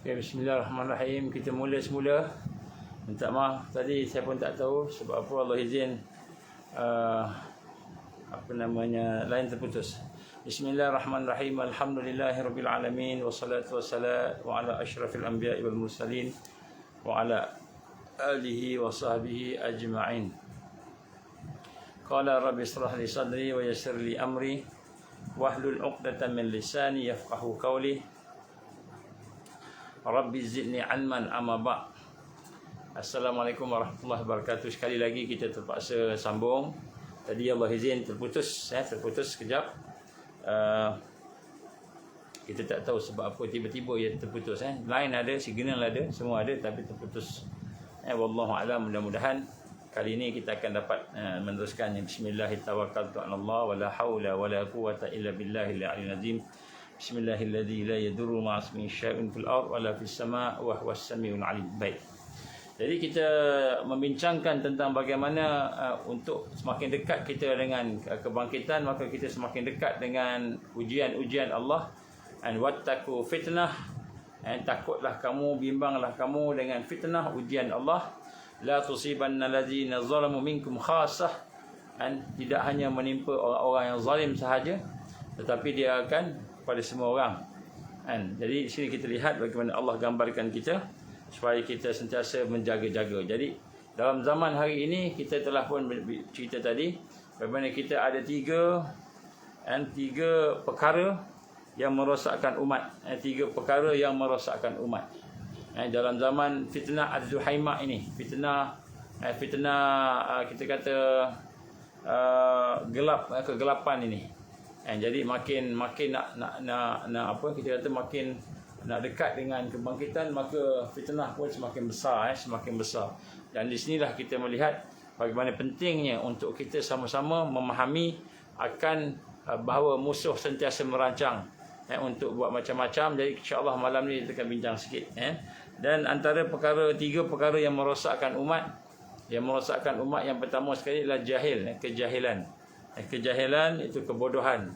Okay, bismillahirrahmanirrahim. Kita mula semula. Minta maaf tadi saya pun tak tahu sebab apa Allah izin lain terputus. Bismillahirrahmanirrahim. Alhamdulillahirabbil alamin wassalatu wassalamu ala asyrafil anbiya'i wal mursalin wa ala alihi wa sahbihi ajma'in. Qala rabbi ishrah li sadri wa yassir li amri wahlul 'uqdatam min lisani yafqahu qawli. Rabbi zidni ilman amma ba'. Assalamualaikum warahmatullahi wabarakatuh. Sekali lagi kita terpaksa sambung. Tadi Allah izin terputus sekejap. Kita tak tahu sebab apa tiba-tiba ia terputus. Line ada, signal ada, semua ada tapi terputus. Wallahu a'lam. Mudah-mudahan kali ini kita akan dapat meneruskan. Bismillahirrahmanirrahim. Wala haula wala quwwata illa billahil aliyyil azim. Bismillahilladzi la yadurru ma'asmihi syai'un fil ardh wala fis sama' wa huwas samiul alim. Baik. Jadi kita membincangkan tentang bagaimana untuk semakin dekat kita dengan kebangkitan, maka kita semakin dekat dengan ujian-ujian Allah. And wattaqu fitnah, and takutlah kamu, bimbanglah kamu dengan fitnah ujian Allah. La tusibanna allazina zalamu minkum khassah, and tidak hanya menimpa orang-orang yang zalim sahaja, tetapi dia akan pada semua orang. Jadi di sini kita lihat bagaimana Allah gambarkan kita supaya kita sentiasa menjaga-jaga. Jadi dalam zaman hari ini kita telah pun cerita tadi bagaimana kita ada tiga perkara yang merosakkan umat. Tiga perkara yang merosakkan umat. Dalam zaman fitnah Az-Zuhaimah ini, fitnah kita kata kegelapan ini. Jadi makin nak apa kita kata makin nak dekat dengan kebangkitan, maka fitnah pun semakin besar. Dan di sinilah kita melihat bagaimana pentingnya untuk kita sama-sama memahami akan bahawa musuh sentiasa merancang untuk buat macam-macam. Jadi insya-Allah malam ni kita akan bincang sikit. Dan antara tiga perkara yang merosakkan umat, yang pertama sekali adalah kejahilan. Kejahilan itu kebodohan.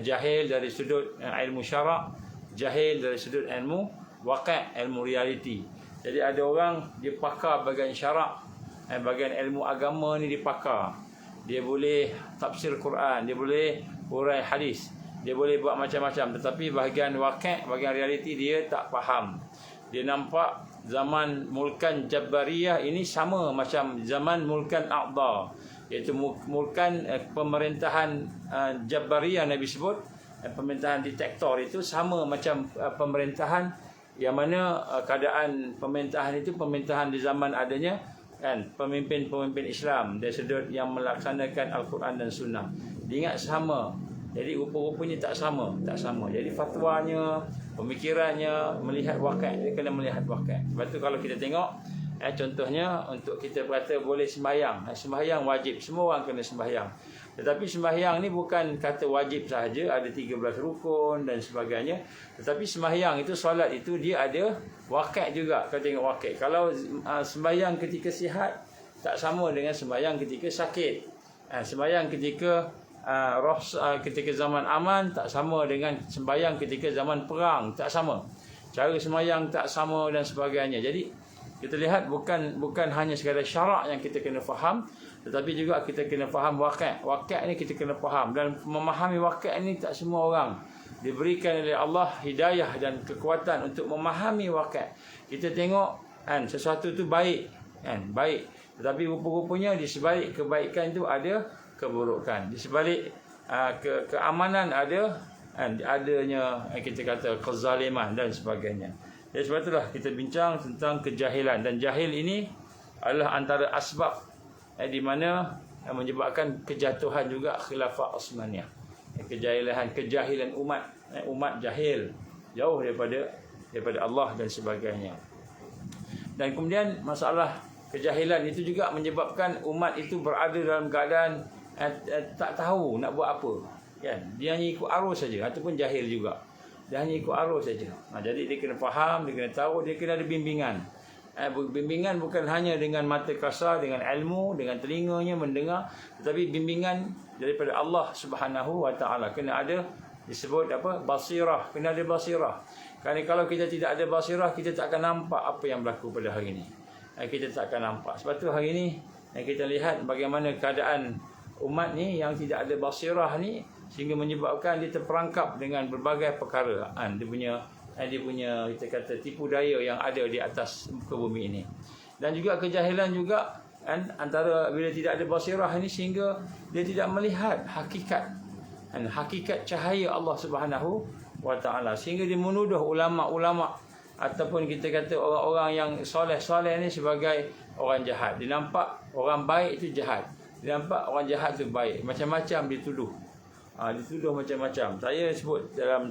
Jahil dari sudut ilmu syarak, jahil dari sudut ilmu waqi', ilmu realiti. Jadi ada orang dia pakar bahagian syarak, bahagian ilmu agama ni dia pakar. Dia boleh tafsir Quran, dia boleh hurai hadis, dia boleh buat macam-macam, tetapi bahagian waqi', bahagian realiti dia tak faham. Dia nampak zaman mulkan Jabariyah ini sama macam zaman mulkan Aqda, iaitu mulkan pemerintahan Jabariyah Nabi sebut, pemerintahan diktator itu sama macam pemerintahan yang mana keadaan pemerintahan itu pemerintahan di zaman adanya pemimpin-pemimpin Islam dari sudut yang melaksanakan Al-Quran dan Sunnah. Diingat sama. Jadi rupa-rupanya tak sama. Jadi fatwanya, pemikirannya, melihat waqi', dia kena melihat waqi'. Sebab tu kalau kita tengok contohnya untuk kita berkata boleh sembahyang. Sembahyang wajib, semua orang kena sembahyang. Tetapi sembahyang ni bukan kata wajib sahaja, ada 13 rukun dan sebagainya. Tetapi sembahyang itu, solat itu dia ada waqi' juga. Kau tengok waqi'. Kalau sembahyang ketika sihat tak sama dengan sembahyang ketika sakit. Sembahyang ketika ketika zaman aman tak sama dengan sembahyang ketika zaman perang, tak sama. Cara sembahyang tak sama dan sebagainya. Jadi kita lihat bukan hanya sekadar syarak yang kita kena faham, tetapi juga kita kena faham waqi'. Waqi' ni kita kena faham, dan memahami waqi' ni tak semua orang diberikan oleh Allah hidayah dan kekuatan untuk memahami waqi'. Kita tengok sesuatu tu baik, baik, tetapi rupa-rupanya di sebalik kebaikan itu ada keburukan. Di sebalik keamanan adanya kita kata kezaliman dan sebagainya. Jadi sebab itulah kita bincang tentang kejahilan. Dan jahil ini adalah antara asbab di mana menyebabkan kejatuhan juga khilafah Osmaniyah. Kejahilan umat jahil, jauh daripada Allah dan sebagainya. Dan kemudian masalah kejahilan itu juga menyebabkan umat itu berada dalam keadaan tak tahu nak buat apa. Dia hanya ikut arus saja, ataupun jahil juga. Dia hanya ikut arus saja. Jadi dia kena faham, dia kena tahu, dia kena ada bimbingan. Bimbingan bukan hanya dengan mata kasar, dengan ilmu, dengan telinganya mendengar, tetapi bimbingan daripada Allah Subhanahu wa taala. Kena ada Disebut apa? Basirah. Kena ada basirah. Kerana kalau kita tidak ada basirah, kita tak akan nampak apa yang berlaku pada hari ini. Kita tak akan nampak. Sebab tu hari ini kita lihat bagaimana keadaan umat ni yang tidak ada basirah ni, sehingga menyebabkan dia terperangkap dengan berbagai perkara. Dia punya kita kata tipu daya yang ada di atas muka bumi ini. Dan juga kejahilan juga antara bila tidak ada basirah ini, sehingga dia tidak melihat hakikat cahaya Allah Subhanahu wa taala, sehingga dia menuduh ulama-ulama ataupun kita kata orang-orang yang soleh-soleh ni sebagai orang jahat. Dia nampak orang baik itu jahat, dia nampak orang jahat itu baik, macam-macam dituduh. Dituduh macam-macam. Saya sebut dalam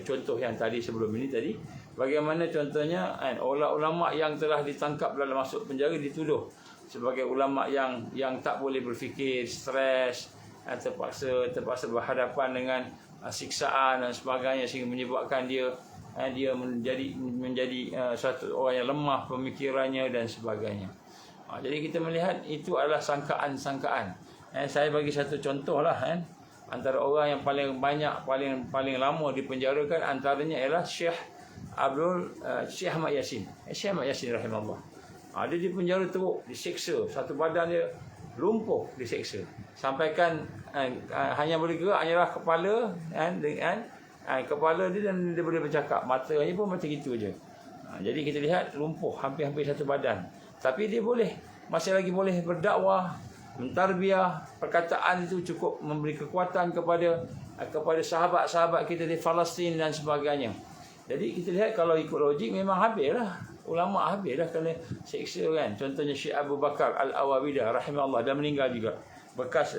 contoh yang tadi sebelum ini tadi, bagaimana contohnya ulama yang telah ditangkap dalam masuk penjara dituduh sebagai ulama yang tak boleh berfikir, stres, terpaksa berhadapan dengan siksaan dan sebagainya, sehingga menyebabkan dia menjadi suatu orang yang lemah pemikirannya dan sebagainya. Jadi kita melihat itu adalah sangkaan-sangkaan. Saya bagi satu contoh lah, antara orang yang paling banyak, paling lama dipenjarakan antaranya ialah Syekh Ahmad Yasin. Syekh Ahmad Yasin rahimahullah. Dia dipenjara teruk, disiksa, satu badan dia lumpuh, disiksa. Sampaikan hanya boleh gerak hanyalah kepala kepala dia, dan dia boleh bercakap. Matanya pun macam gitu je. Jadi kita lihat lumpuh hampir-hampir satu badan. Tapi dia masih lagi boleh berdakwah, mentarbiah. Perkataan itu cukup memberi kekuatan kepada sahabat-sahabat kita di Palestin dan sebagainya. Jadi kita lihat kalau ikut logik memang habislah. Ulama habislah kena seksa kan. Contohnya Syekh Abu Bakar Al-Awabidah rahimahullah, dah meninggal juga. Bekas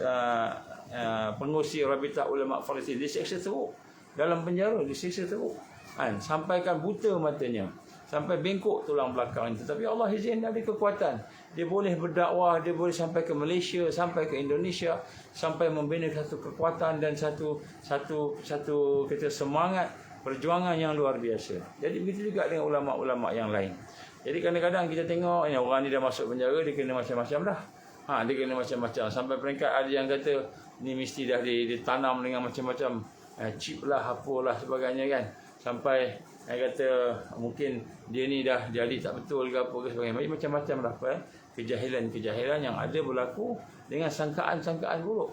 pengusir Rabitah Ulama Palestin, diseksa teruk dalam penjara, disiksa teruk. Sampaikan buta matanya, sampai bengkok tulang belakang. Tetapi Allah izin, ada kekuatan. Dia boleh berdakwah, dia boleh sampai ke Malaysia, sampai ke Indonesia, sampai membina satu kekuatan dan satu kita semangat perjuangan yang luar biasa. Jadi begitu juga dengan ulama-ulama yang lain. Jadi kadang-kadang kita tengok orang ni dah masuk penjara, dia kena macam-macam dah. Dia kena macam-macam. Sampai peringkat ada yang kata ni mesti dah ditanam dengan macam-macam chip lah, apalah sebagainya kan. Sampai kata mungkin dia ni dah jadi tak betul ke apa ke sebagainya. Macam-macam lah kejahilan-kejahilan yang ada berlaku dengan sangkaan-sangkaan buruk.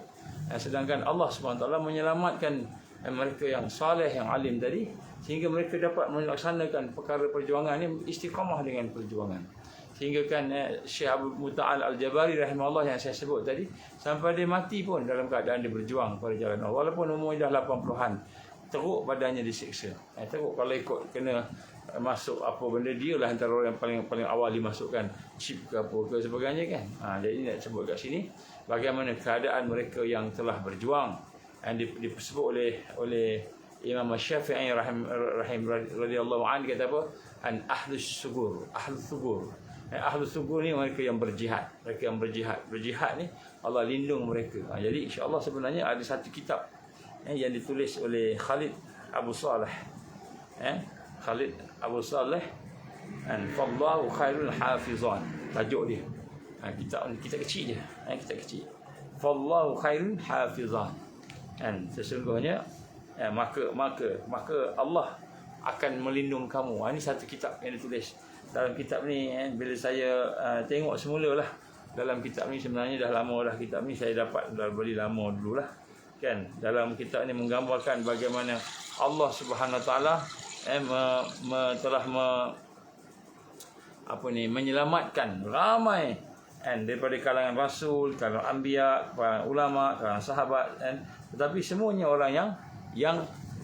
Sedangkan Allah SWT menyelamatkan mereka yang saleh, yang alim tadi, sehingga mereka dapat melaksanakan perkara perjuangan ini, istiqamah dengan perjuangan. Sehingga kan Syekh Abu Muta'al Al-Jabari rahimahullah yang saya sebut tadi, sampai dia mati pun dalam keadaan dia berjuang pada jalan Allah, walaupun umurnya dah 80-an. Teruk badannya disiksa. Teruk kalau ikut kena masuk apa benda, dia lah antara orang yang paling awal dimasukkan chip ke apa ke sebagainya kan. Jadi nak sebut kat sini bagaimana keadaan mereka yang telah berjuang, yang disebut oleh Imam Syafi'i radhiyallahu anhu, kata apa? Ahlus sugur. Ahlus sugur ni mereka yang berjihad. Berjihad ni Allah lindung mereka. Jadi insya-Allah sebenarnya ada satu kitab yang ditulis oleh Khalid Abu Saleh. Khalid Abu Saleh, Fallahu khairul hafizan. Tajuk dia. Kitab kecil je. Kitab kecil. Fallahu khairul hafizan. Sesungguhnya maka Allah akan melindungi kamu. Ini satu kitab yang ditulis. Dalam kitab ni bila saya tengok semulalah, dalam kitab ni sebenarnya dah lama dah kitab ni, saya dapat dah beli lama dululah kan. Dalam kitab ni menggambarkan bagaimana Allah Subhanahu Wa Taala telah menyelamatkan ramai daripada kalangan rasul, kalangan anbiya, kalangan ulama, kalangan sahabat, tetapi semuanya orang yang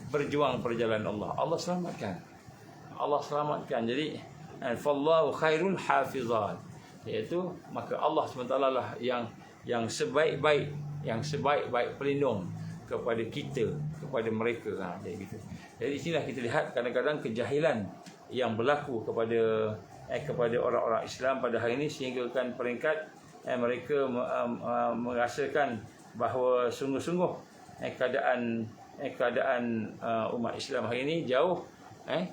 berjuang perjalanan Allah. Allah selamatkan. Jadi fallahu khairul hafizan, iaitu maka Allah SWT lah yang sebaik-baik pelindung kepada kita, kepada mereka. Jadi gitu. Jadi inilah kita lihat kadang-kadang kejahilan yang berlaku kepada orang-orang Islam pada hari ini, sehingga kan peringkat mereka merasakan bahawa sungguh-sungguh keadaan umat Islam hari ini jauh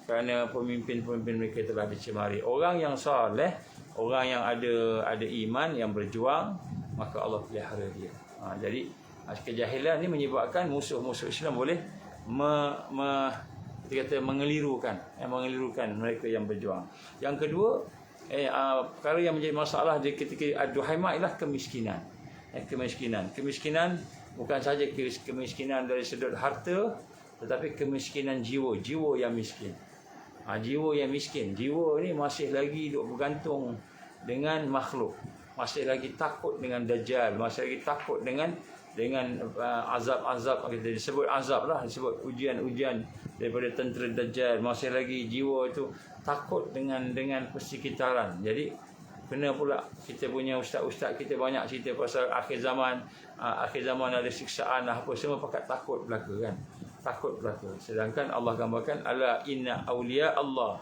kerana pemimpin-pemimpin mereka telah dicemari. Orang yang soleh, orang yang ada iman, yang berjuang, maka Allah pelihara dia. Jadi Kejahilan ni menyebabkan musuh-musuh Islam boleh kita kata mengelirukan mereka yang berjuang. Yang kedua, perkara yang menjadi masalah di ketika Ad-Duhaimah ialah kemiskinan. Kemiskinan bukan saja kemiskinan dari sudut harta, tetapi kemiskinan jiwa yang miskin. Jiwa yang miskin. Jiwa ni masih lagi duk bergantung dengan makhluk. Masih lagi takut dengan Dajjal, masih lagi takut dengan azab-azab, kita disebut azab lah, disebut ujian-ujian daripada tentera Dajjal. Masih lagi jiwa itu takut dengan persekitaran. Jadi kena pula kita punya ustaz-ustaz kita banyak cerita pasal akhir zaman ada siksaan lah, apa semua pakat takut belaka kan. Takut belaka. Sedangkan Allah gambarkan ala inna awliya Allah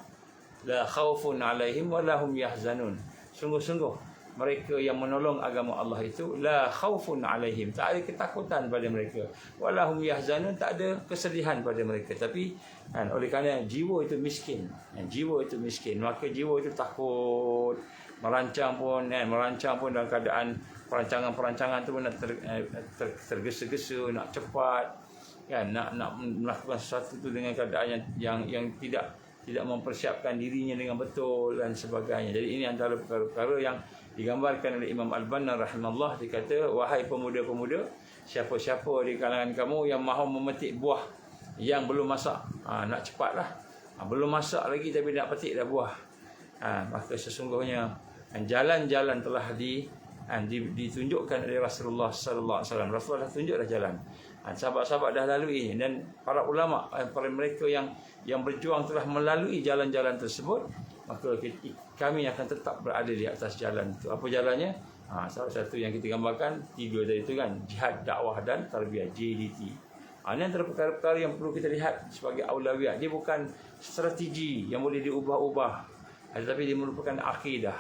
la khaufun alaihim wa lahum yahzanun. Sungguh-sungguh mereka yang menolong agama Allah itu la khaufun alaihim, tak ada ketakutan pada mereka, walahum yahzanun, tak ada kesedihan pada mereka. Tapi oleh kerana jiwa itu miskin, maka jiwa itu takut, merancang pun dalam keadaan perancangan tu nak tergesa-gesa, nak cepat kan, nak melakukan sesuatu tu dengan keadaan yang tidak mempersiapkan dirinya dengan betul dan sebagainya. Jadi ini antara perkara-perkara yang digambarkan oleh Imam Al-Banna rahimahullah. Dia kata, wahai pemuda-pemuda, siapa-siapa di kalangan kamu yang mahu memetik buah yang belum masak, nak cepatlah, belum masak lagi tapi nak petik dah buah, maka sesungguhnya jalan-jalan telah ditunjukkan oleh Rasulullah sallallahu alaihi wasallam. Rasulullah dah tunjuk dah jalan, sahabat-sahabat dah lalui, dan para ulama, para mereka yang berjuang telah melalui jalan-jalan tersebut. Maka kami akan tetap berada di atas jalan itu. Apa jalannya? Salah satu yang kita gambarkan 3 tadi itu kan, jihad, dakwah dan tarbiyah, JDT. Ini antara perkara-perkara yang perlu kita lihat sebagai aulawiyat. Dia bukan strategi yang boleh diubah-ubah, tetapi dia merupakan akidah.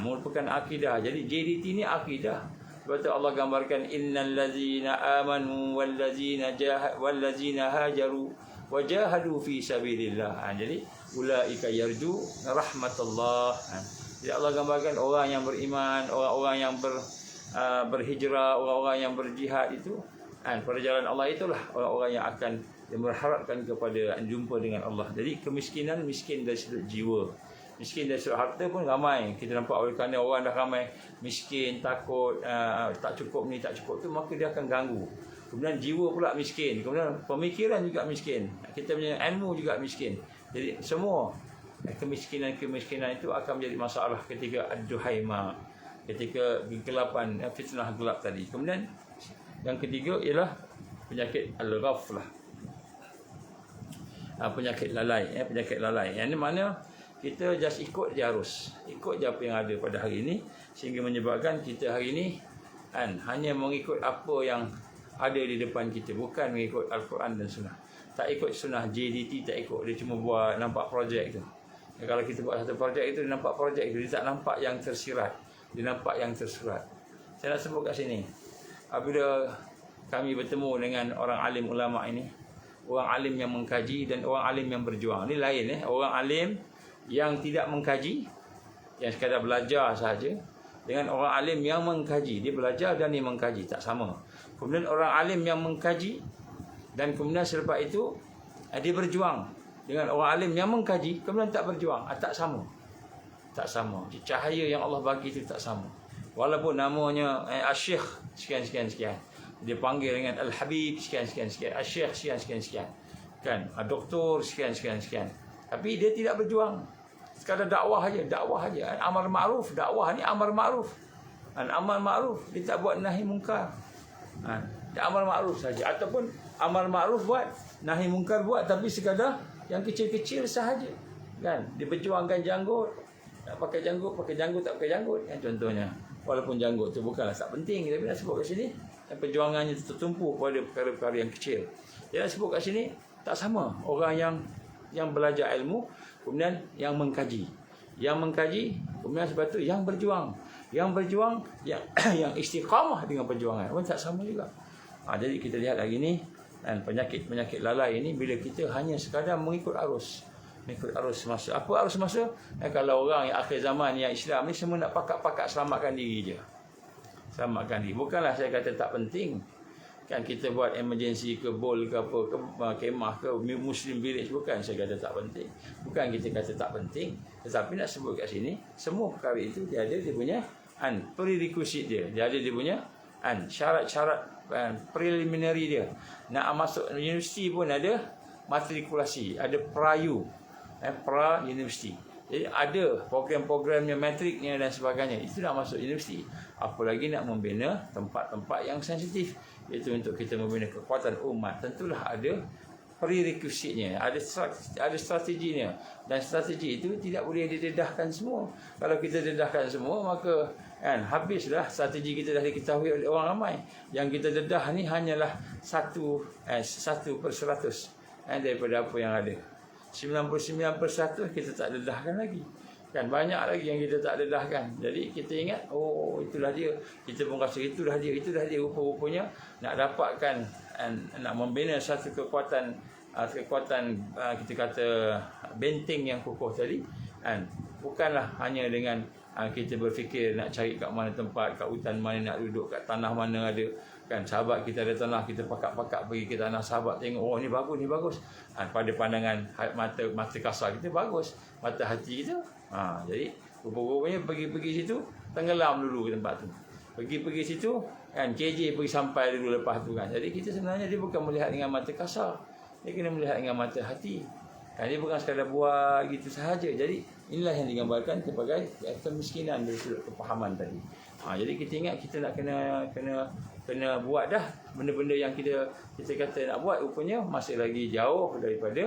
Merupakan akidah. Jadi JDT ni akidah. Sebab tu Allah gambarkan innal ladzina amanu wal ladzina hajaru wajahadu fi sabilillah. Jadi ulaika yarju rahmatullah. Jadi Allah gambarkan orang yang beriman, orang-orang yang berhijrah, orang-orang yang berjihad itu pada jalan Allah, itulah orang-orang yang akan berharapkan kepada jumpa dengan Allah. Jadi kemiskinan, miskin dari sudut jiwa, miskin dari sudut harta pun ramai. Kita nampak oleh kerana orang dah ramai miskin, takut, tak cukup ni, tak cukup tu, maka dia akan ganggu. Kemudian jiwa pula miskin, kemudian pemikiran juga miskin, kita punya ilmu juga miskin. Jadi semua kemiskinan itu akan menjadi masalah ketika Ad-Duhaimah, ketika kegelapan, fitnah gelap tadi. Kemudian yang ketiga ialah penyakit al-ghaflah, penyakit lalai. Yang ni mana kita just ikut je, harus ikut je apa yang ada pada hari ini, sehingga menyebabkan kita hari ini hanya mengikut apa yang ada di depan kita, bukan mengikut Al-Quran dan Sunnah. Tak ikut Sunnah, JDT tak ikut, dia cuma buat nampak projek tu. Kalau kita buat satu projek itu, dia nampak projek itu, dia tak nampak yang tersirat, dia nampak yang tersurat. Saya nak sebut kat sini, apabila kami bertemu dengan orang alim ulama ini, orang alim yang mengkaji dan orang alim yang berjuang. Ini lain orang alim yang tidak mengkaji, yang sekadar belajar sahaja, dengan orang alim yang mengkaji. Dia belajar dan dia mengkaji, tak sama. Kemudian orang alim yang mengkaji dan kemudian selepas itu dia berjuang, dengan orang alim yang mengkaji kemudian tak berjuang, tak sama. Tak sama. Cahaya yang Allah bagi itu tak sama. Walaupun namanya Al-Syekh sekian, dia panggil dengan Al-Habib sekian, Al-Syekh sekian, kan, Doktor sekian. Tapi dia tidak berjuang. Sekadar dakwah saja. Amar ma'ruf, dakwah ni amar ma'ruf. Amar ma'ruf, dia tak buat nahi mungkar. Dia amar ma'ruf saja, ataupun amar ma'ruf buat, nahi mungkar buat, tapi sekadar yang kecil-kecil sahaja. Kan, dia berjuangkan janggut. Tak pakai janggut, tak pakai janggut. Contohnya, walaupun janggut tu bukanlah tak penting, tapi nak sebut kat sini, perjuangannya tertumpu pada perkara-perkara yang kecil. Dia nak sebut kat sini, tak sama. Orang yang belajar ilmu, kemudian yang mengkaji. Kemudian sebab tu yang berjuang, yang istiqamah dengan perjuangan pun tak sama juga. Jadi kita lihat hari ni, penyakit lalai ini bila kita hanya sekadar mengikut arus masa. Apa arus masa? Kalau orang yang akhir zaman yang Islam ni semua nak pakat-pakat selamatkan diri je. Bukanlah saya kata tak penting. Kan kita buat emergency ke bol ke apa ke kemah ke Muslim Village, bukan saya kata tak penting. Bukan kita kata tak penting, tetapi nak sebut kat sini semua perkara itu dia ada dia punya prerequisite dia. Dia ada dia punya syarat-syarat preliminary dia. Nak masuk universiti pun ada matrikulasi, ada pra-U, pra-university. Jadi ada program-programnya, matriknya dan sebagainya. Itu nak masuk universiti. Apalagi nak membina tempat-tempat yang sensitif. Itu untuk kita membina kekuatan umat. Tentulah ada prerequisite-nya, ada strateginya. Dan strategi itu tidak boleh didedahkan semua. Kalau kita dedahkan semua, maka habislah strategi kita dah diketahui oleh orang ramai. Yang kita dedah ni hanyalah 1/100 daripada apa yang ada. 99% kita tak dedahkan lagi. Kan banyak lagi yang kita tak dedahkan. Jadi kita ingat, oh itulah dia. Kita pun rasa itulah dia. Rupa-rupanya nak dapatkan, nak membina satu kekuatan kita kata benteng yang kokoh tadi, bukanlah hanya dengan kita berfikir nak cari kat mana tempat, kat hutan mana nak duduk, kat tanah mana ada. Kan sahabat kita ada tanah, kita pakak-pakak pergi ke tanah sahabat, tengok, oh ni bagus. Pada pandangan mata kasar kita bagus, mata hati kita jadi rupa-rupanya pergi situ, tenggelam dulu ke tempat tu. Pergi situ, KJ pergi sampai dulu lepas tu kan. Jadi kita sebenarnya dia bukan melihat dengan mata kasar, dia kena melihat dengan mata hati. Dia bukan sekadar buat gitu sahaja. Jadi inilah yang digambarkan sebagai kemiskinan dari sudut kepahaman tadi. Jadi kita ingat kita nak kena buat dah benda-benda yang kita kata nak buat, rupanya masih lagi jauh daripada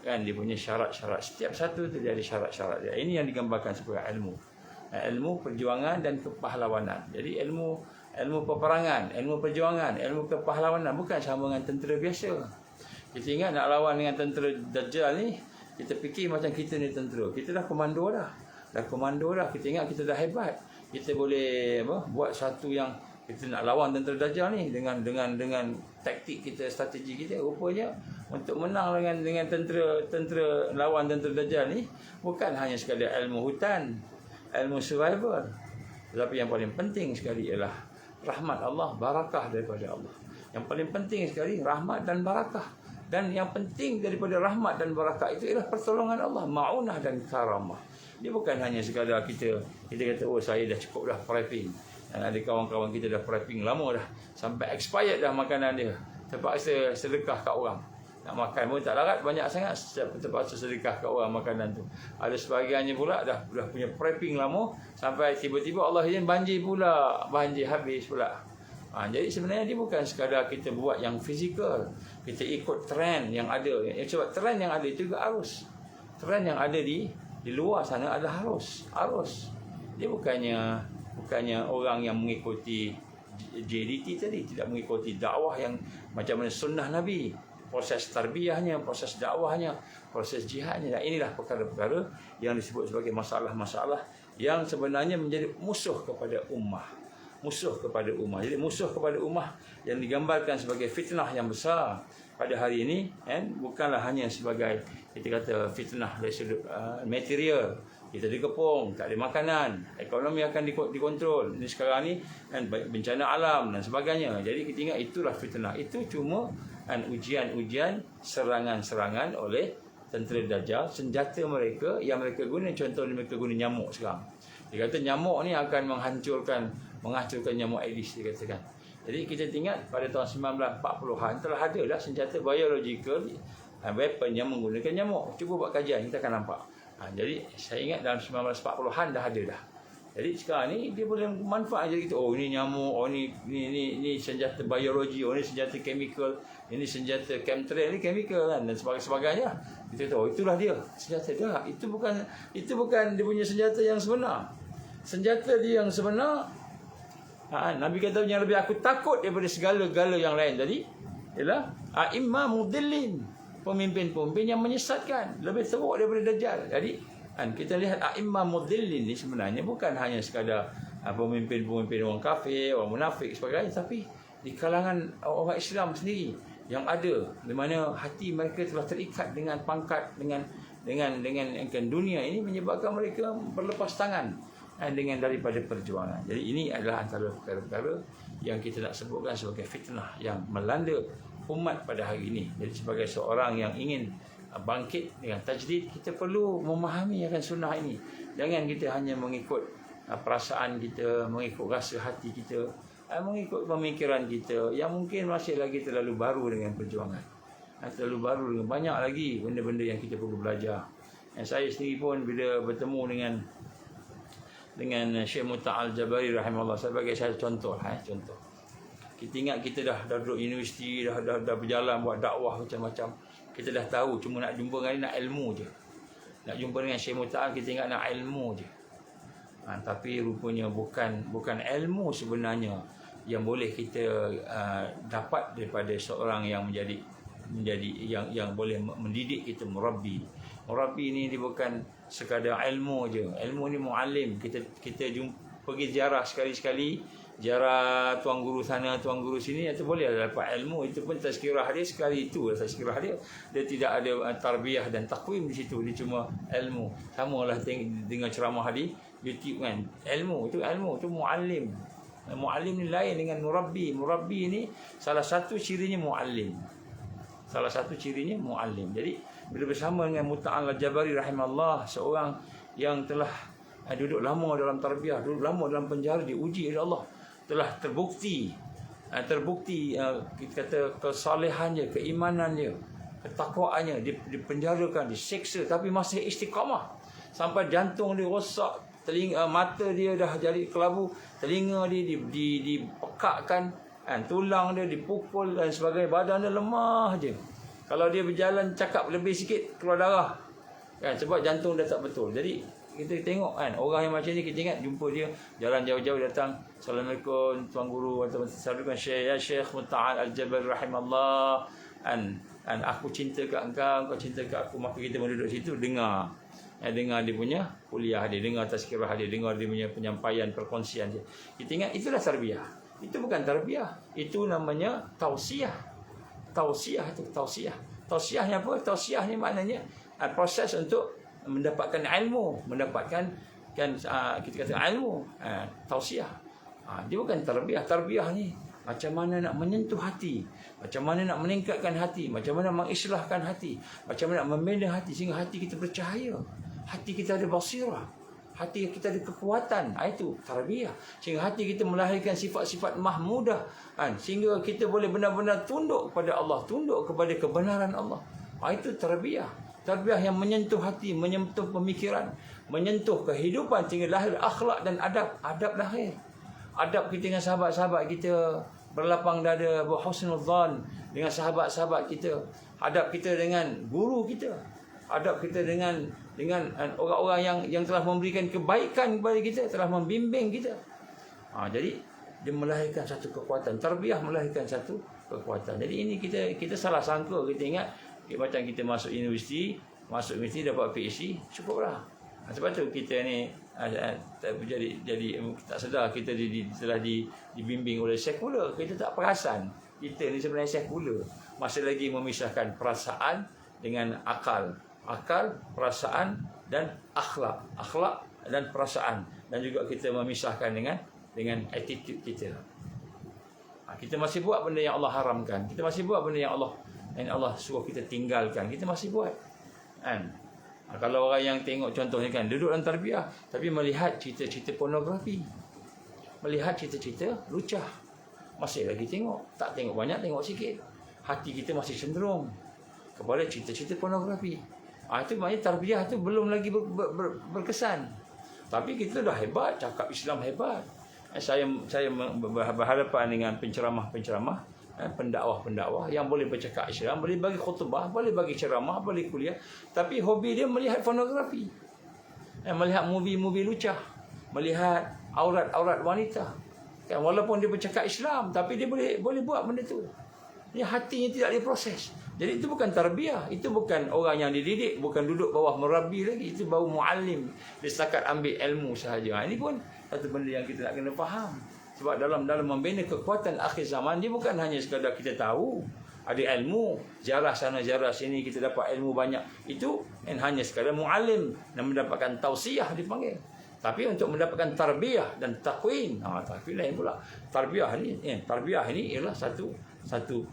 dia punya syarat-syarat. Setiap satu tu dia ada syarat-syarat dia. Ini yang digambarkan sebagai ilmu perjuangan dan kepahlawanan. Jadi ilmu peperangan, ilmu perjuangan, ilmu kepahlawanan bukan sama dengan tentera biasa. Kita ingat nak lawan dengan tentera Dajjal ni, kita fikir macam kita ni tentera. Kita dah komando dah. Kita ingat kita dah hebat. Kita boleh buat satu yang kita nak lawan tentera Dajjal ni dengan taktik kita, strategi kita. Rupanya untuk menang dengan tentera lawan tentera Dajjal ni bukan hanya sekadar ilmu hutan, ilmu survival, tetapi yang paling penting sekali ialah rahmat Allah, barakah daripada Allah. Yang paling penting sekali rahmat dan barakah. Dan yang penting daripada rahmat dan barakah itu ialah pertolongan Allah, ma'unah dan karamah. Dia bukan hanya sekadar kita kata, oh saya dah cukup dah prepping. Dan ada kawan-kawan kita dah prepping lama dah, sampai expired dah makanan dia, terpaksa sedekah kat orang. Nak makan pun tak larat, banyak sangat, terpaksa sedekah kat orang makanan tu. Ada sebahagiannya pula dah punya prepping lama, sampai tiba-tiba Allah izin banjir habis pula. Jadi sebenarnya dia bukan sekadar kita buat yang fizikal, kita ikut trend yang ada. Sebab trend yang ada itu juga arus. Trend yang ada di luar sana adalah arus. Dia bukannya orang yang mengikuti JDT tadi, tidak mengikuti dakwah yang macam mana sunnah Nabi, proses tarbiyahnya, proses dakwahnya, proses jihadnya. Dan inilah perkara-perkara yang disebut sebagai masalah-masalah yang sebenarnya menjadi musuh kepada ummah. Jadi musuh kepada ummah yang digambarkan sebagai fitnah yang besar pada hari ini, bukanlah hanya sebagai kita kata fitnah dari sudut material. Kita dikepung, tak ada makanan, ekonomi akan dikontrol. Ini sekarang ni bencana alam dan sebagainya. Jadi kita ingat itulah fitnah. Itu cuma ujian-ujian, serangan-serangan oleh tentera Dajjal. Senjata mereka yang mereka guna, contohnya mereka guna nyamuk sekarang. Dia kata nyamuk ni akan menghancurkan nyamuk Aedes, dia katakan. Jadi kita ingat pada tahun 1940-an telah ada dah senjata biological weapon yang menggunakan nyamuk. Cuba buat kajian, kita akan nampak. Jadi saya ingat dalam 1940-an dah ada dah. Jadi sekarang ni dia boleh manfaat jadi kita, oh ini nyamuk, oh ini senjata biologi, oh ini senjata chemical, ini senjata chemtrail, ini chemical kan, dan sebagainya. Kita tahu, oh itulah dia senjata dia. Itu bukan dia punya senjata yang sebenar. Senjata dia yang sebenar, Nabi kata yang lebih aku takut daripada segala-gala yang lain tadi ialah a'imma mudillin, pemimpin-pemimpin yang menyesatkan, lebih teruk daripada Dajjal. Jadi kita lihat a'imma mudillin ni sebenarnya bukan hanya sekadar pemimpin-pemimpin orang kafir, orang munafik sebagainya, tapi di kalangan orang Islam sendiri yang ada di mana hati mereka telah terikat dengan pangkat, dengan dunia ini, menyebabkan mereka berlepas tangan dengan daripada perjuangan. Jadi ini adalah antara perkara-perkara yang kita nak sebutkan sebagai fitnah yang melanda umat pada hari ini. Jadi sebagai seorang yang ingin bangkit dengan tajdid, kita perlu memahami akan sunnah ini. Jangan kita hanya mengikut perasaan kita, mengikut rasa hati kita, mengikut pemikiran kita yang mungkin masih lagi terlalu baru dengan perjuangan. Terlalu baru dengan banyak lagi benda-benda yang kita perlu belajar. Saya sendiri pun bila bertemu dengan Syekh Mutta'al Jabari rahimahullah, sebagai satu contoh, contoh. Kita ingat kita dah duduk universiti, dah berjalan buat dakwah macam-macam. Kita dah tahu, cuma nak jumpa dengan dia nak ilmu je. Nak jumpa dengan Syekh Mutta'al, kita ingat nak ilmu je. Tapi rupanya bukan ilmu sebenarnya yang boleh kita dapat daripada seorang yang menjadi yang boleh mendidik kita, murabbi. Murabbi ni dia bukan sekadar ilmu je. Ilmu ni muallim. Kita pergi ziarah sekali-sekali, ziarah tuan guru sana, tuan guru sini, itu boleh dapat ilmu. Itu pun tazkirah dia sekali itu, tazkirah dia. Dia tidak ada tarbiyah dan takwim di situ. Dia cuma ilmu. Samalah dengan ceramah di YouTube kan. Ilmu itu muallim. Muallim ni lain dengan murabbi. Murabbi ni salah satu cirinya muallim. Jadi bila bersama dengan Mutta'al Jabari rahimahullah, seorang yang telah duduk lama dalam tarbiyah, duduk lama dalam penjara, diuji oleh Allah, telah terbukti kita kata kesalehannya, keimanannya, ketakwaannya, dipenjarakan, diseksa, tapi masih istiqamah sampai jantung dia rosak, mata dia dah jadi kelabu, telinga dia dipekakkan, tulang dia dipukul dan sebagainya, badan dia lemah je. Kalau dia berjalan cakap lebih sikit keluar darah kan, sebab jantung dah tak betul. Jadi kita tengok kan, orang yang macam ni, kita ingat jumpa dia jalan jauh-jauh datang, Assalamualaikum tuan guru atau salukan Syekh Mutta'al Al-Jabari rahimahullah, aku cinta kat engkau cinta kat aku. Maka kita duduk situ dengar dia punya kuliah dia, dengar tazkirah dia, dengar dia punya penyampaian, perkongsian dia. Kita ingat itulah tarbiyah. Itu bukan tarbiyah, itu namanya tausiah. Tausiah ni apa? Tausiah ni maknanya proses untuk mendapatkan ilmu, kita kata ilmu. Tausiah. Dia bukan tarbiyah. Tarbiyah ni macam mana nak menyentuh hati, macam mana nak meningkatkan hati, macam mana mengislahkan hati, macam mana nak membina hati sehingga hati kita bercahaya, hati kita ada basirah, hati kita ada kekuatan. Itu tarbiyah. Sehingga hati kita melahirkan sifat-sifat mahmudah, sehingga kita boleh benar-benar tunduk kepada Allah, tunduk kepada kebenaran Allah. Itu tarbiyah. Tarbiyah yang menyentuh hati, menyentuh pemikiran, menyentuh kehidupan sehingga lahir akhlak dan adab. Adab lahir. Adab kita dengan sahabat-sahabat kita, berlapang dada, berhusnul zan dengan sahabat-sahabat kita. Adab kita dengan guru kita. Adab kita dengan orang-orang yang telah memberikan kebaikan kepada kita, telah membimbing kita. Jadi dia melahirkan satu kekuatan. Tarbiyah melahirkan satu kekuatan. Jadi ini kita salah sangka. Kita ingat macam kita masuk universiti dapat PhD, cukuplah. Sebab tu kita ni jadi tak sedar kita telah dibimbing oleh sekular. Kita tak perasan kita ni sebenarnya sekular. Masih lagi memisahkan perasaan dengan akal. Akal, perasaan dan akhlak. Akhlak dan perasaan. Dan juga kita memisahkan dengan attitude kita. Kita masih buat benda yang Allah haramkan. Kita masih buat benda yang Allah suruh kita tinggalkan. Kita masih buat. Kalau orang yang tengok contohnya kan, duduk dalam tarbiyah tapi melihat cerita-cerita pornografi, melihat cerita-cerita lucah, masih lagi tengok. Tak tengok banyak, tengok sikit. Hati kita masih cenderung kepada cerita-cerita pornografi. Itu maknanya tarbiyah tu belum lagi berkesan. Tapi kita dah hebat, cakap Islam hebat. Saya berhadapan dengan penceramah-penceramah, pendakwah-pendakwah yang boleh bercakap Islam, boleh bagi khutbah, boleh bagi ceramah, boleh kuliah, tapi hobi dia melihat pornografi, melihat movie-movie lucah, melihat aurat-aurat wanita. Kan, walaupun dia bercakap Islam, tapi dia boleh buat benda tu. Ini hatinya tidak diproses. Jadi itu bukan tarbiyah, itu bukan orang yang dididik, bukan duduk bawah murabbi lagi, itu baru muallim. Dia setakat ambil ilmu sahaja. Ini pun satu benda yang kita nak kena faham. Sebab dalam membina kekuatan akhir zaman, dia bukan hanya sekadar kita tahu, ada ilmu, ziarah sana ziarah sini kita dapat ilmu banyak. Itu hanya sekadar muallim dan mendapatkan tausiah dipanggil. Tapi untuk mendapatkan tarbiyah dan takwin, tapi lain pula. Tarbiyah ni ialah satu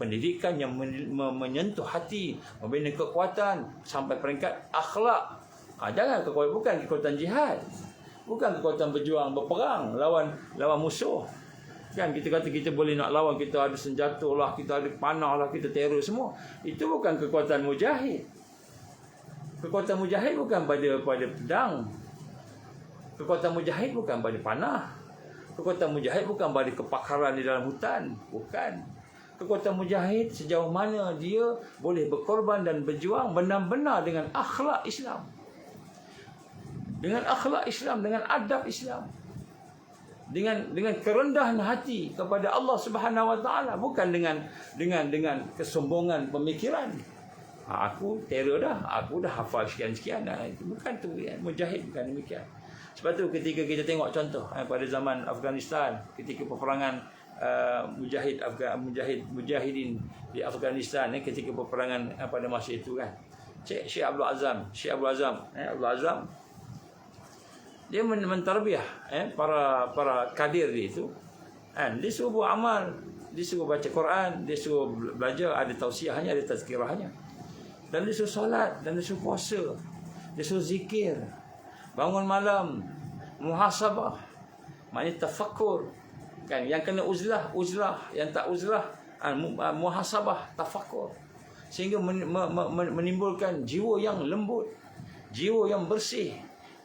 pendidikan yang menyentuh hati, membina kekuatan sampai peringkat akhlak. Jangan bukan kekuatan jihad, bukan kekuatan berjuang berperang lawan musuh. Kan kita kata kita boleh nak lawan, kita ada senjata lah, kita ada panah lah, kita teror semua. Itu bukan kekuatan mujahid. Kekuatan mujahid bukan pada pedang. Kekuatan mujahid bukan pada panah. Kekuatan mujahid bukan pada kepakaran di dalam hutan. Bukan. Kekuatan mujahid sejauh mana dia boleh berkorban dan berjuang benar-benar dengan akhlak Islam. Dengan akhlak Islam, dengan adab Islam. Dengan kerendahan hati kepada Allah Subhanahu Wa Taala, bukan dengan kesombongan pemikiran. Aku teror dah, aku dah hafal sekian-sekian. Bukan tu, mujahid bukan demikian. Sebab tu ketika kita tengok contoh pada zaman Afghanistan, ketika peperangan mujahidin di Afghanistan, ketika peperangan pada masa itu kan, Syekh Abdul Azam dia mentarbiah para kadir dia itu, dia suruh buat amal, dia suruh baca Quran, dia suruh belajar, ada tausiahnya, ada tazkirahnya, dan dia suruh solat, dan dia suruh puasa, dia suruh zikir, bangun malam, muhasabah, maknanya tafakkur kan. Yang kena uzlah, yang tak uzlah, muhasabah, tafakkur, sehingga menimbulkan jiwa yang lembut, jiwa yang bersih,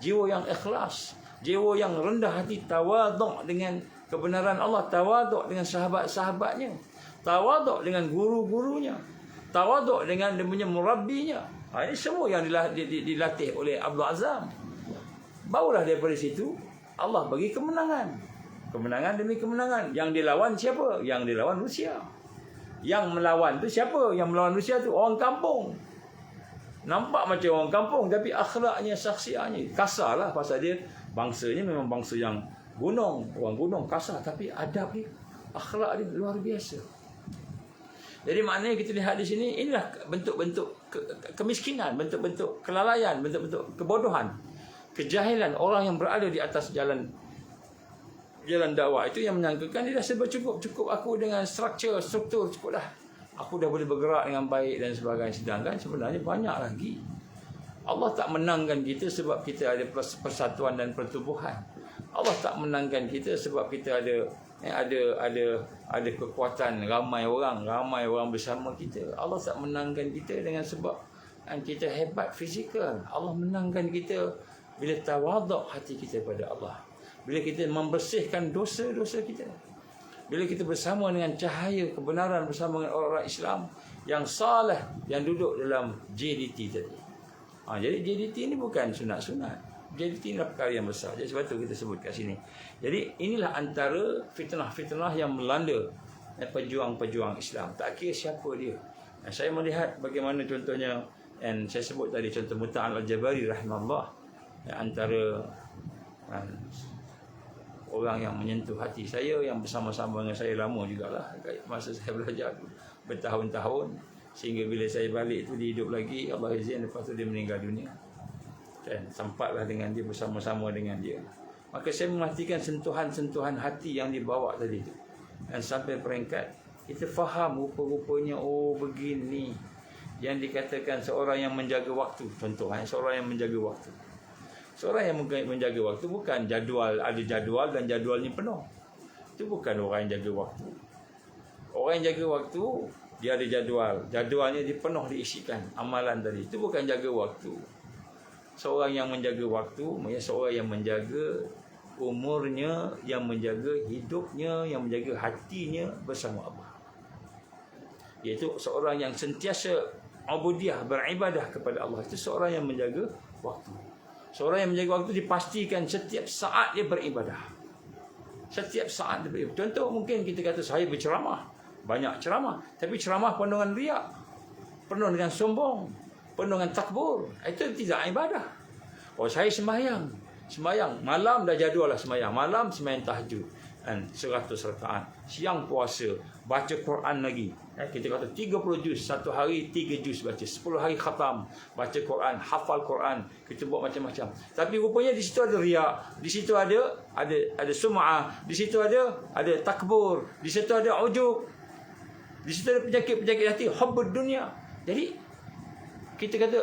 jiwa yang ikhlas, jiwa yang rendah hati, tawaduk dengan kebenaran Allah, tawaduk dengan sahabat-sahabatnya, tawaduk dengan guru-gurunya, tawaduk dengan dia punya murabbinya. Ini semua yang dilatih oleh Abdul Azam. Barulah daripada situ Allah bagi kemenangan. Kemenangan demi kemenangan. Yang dilawan siapa? Yang dilawan Rusia. Yang melawan tu siapa? Yang melawan Rusia tu orang kampung. Nampak macam orang kampung, tapi akhlaknya, saksiannya kasarlah, pasal dia bangsanya memang bangsa yang gunung, orang gunung, kasar, tapi adab dia, akhlak dia luar biasa. Jadi maknanya kita lihat di sini, inilah bentuk-bentuk kemiskinan, bentuk-bentuk kelalaian, bentuk-bentuk kebodohan, kejahilan orang yang berada di atas jalan dakwah itu, yang menyangkakan dia dah serba cukup aku dengan struktur cukup dah. Aku dah boleh bergerak dengan baik dan sebagainya. Sedangkan sebenarnya banyak lagi. Allah tak menangkan kita sebab kita ada persatuan dan pertubuhan. Allah tak menangkan kita sebab kita ada kekuatan ramai orang bersama kita. Allah tak menangkan kita dengan sebab kita hebat fizikal. Allah menangkan kita bila tawaduk hati kita pada Allah. Bila kita membersihkan dosa-dosa kita. Bila kita bersama dengan cahaya kebenaran, bersama dengan orang-orang Islam yang saleh, yang duduk dalam JDT tadi. Jadi JDT ini bukan sunat-sunat. JDT ini perkara yang besar. Jadi sebab itu kita sebut kat sini. Jadi inilah antara fitnah-fitnah yang melanda pejuang-pejuang Islam. Tak kira siapa dia. Saya melihat bagaimana contohnya, dan saya sebut tadi contoh Muta'al Al-Jabari rahimahullah, antara orang yang menyentuh hati saya, yang bersama-sama dengan saya lama jugalah, masa saya belajar bertahun-tahun, sehingga bila saya balik itu dia hidup lagi, Allah izin, lepas tu dia meninggal dunia, dan sempatlah dengan dia, bersama-sama dengan dia. Maka saya memastikan sentuhan-sentuhan hati yang dibawa tadi itu, dan sampai peringkat kita faham rupa-rupanya, begini yang dikatakan seorang yang menjaga waktu. Contoh, seorang yang menjaga waktu. Seorang yang menjaga waktu bukan ada jadual dan jadualnya penuh. Itu bukan orang yang jaga waktu. Orang yang jaga waktu, dia ada jadualnya dia penuh diisikan amalan tadi. Itu bukan jaga waktu. Seorang yang menjaga waktu, seorang yang menjaga umurnya, yang menjaga hidupnya, yang menjaga hatinya bersama Allah. Iaitu seorang yang sentiasa ubudiyah, beribadah kepada Allah. Itu seorang yang menjaga waktu. Seorang yang menjaga waktu dipastikan setiap saat dia beribadah. Setiap saat dia beribadah. Contoh, mungkin kita kata saya berceramah, banyak ceramah, tapi ceramah penuh dengan riak, penuh dengan sombong, penuh dengan takbur. Itu tidak ibadah. Saya sembahyang malam dah jadual lah sembahyang malam, sembahyang tahajud. 100 rakaat. Siang puasa, baca Quran lagi. Kita kata 30 juz, satu hari 3 juz baca, 10 hari khatam, baca Quran, hafal Quran, kita buat macam-macam. Tapi rupanya di situ ada riak, di situ ada sum'ah, di situ ada takbur, di situ ada ujub, di situ ada penyakit-penyakit hati, hubbud dunia. Jadi kita kata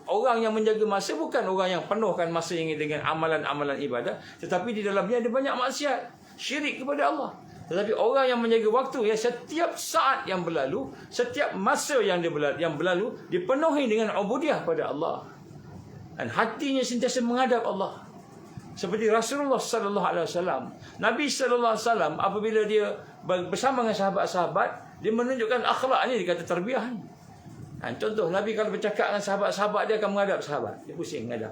orang yang menjaga masa bukan orang yang penuhkan masa ini dengan amalan-amalan ibadah, tetapi di dalamnya ada banyak maksiat, syirik kepada Allah. Tetapi orang yang menjaga waktu, ya, setiap saat yang berlalu, setiap masa yang berlalu dipenuhi dengan ubudiah pada Allah, dan hatinya sentiasa menghadap Allah. Seperti Rasulullah sallallahu alaihi wasallam, Nabi sallallahu alaihi wasallam apabila dia bersama dengan sahabat-sahabat, dia menunjukkan akhlak ni, dia kata tarbiyah ni. Contoh, Nabi kalau bercakap dengan sahabat-sahabat, dia akan menghadap sahabat, dia pusing menghadap.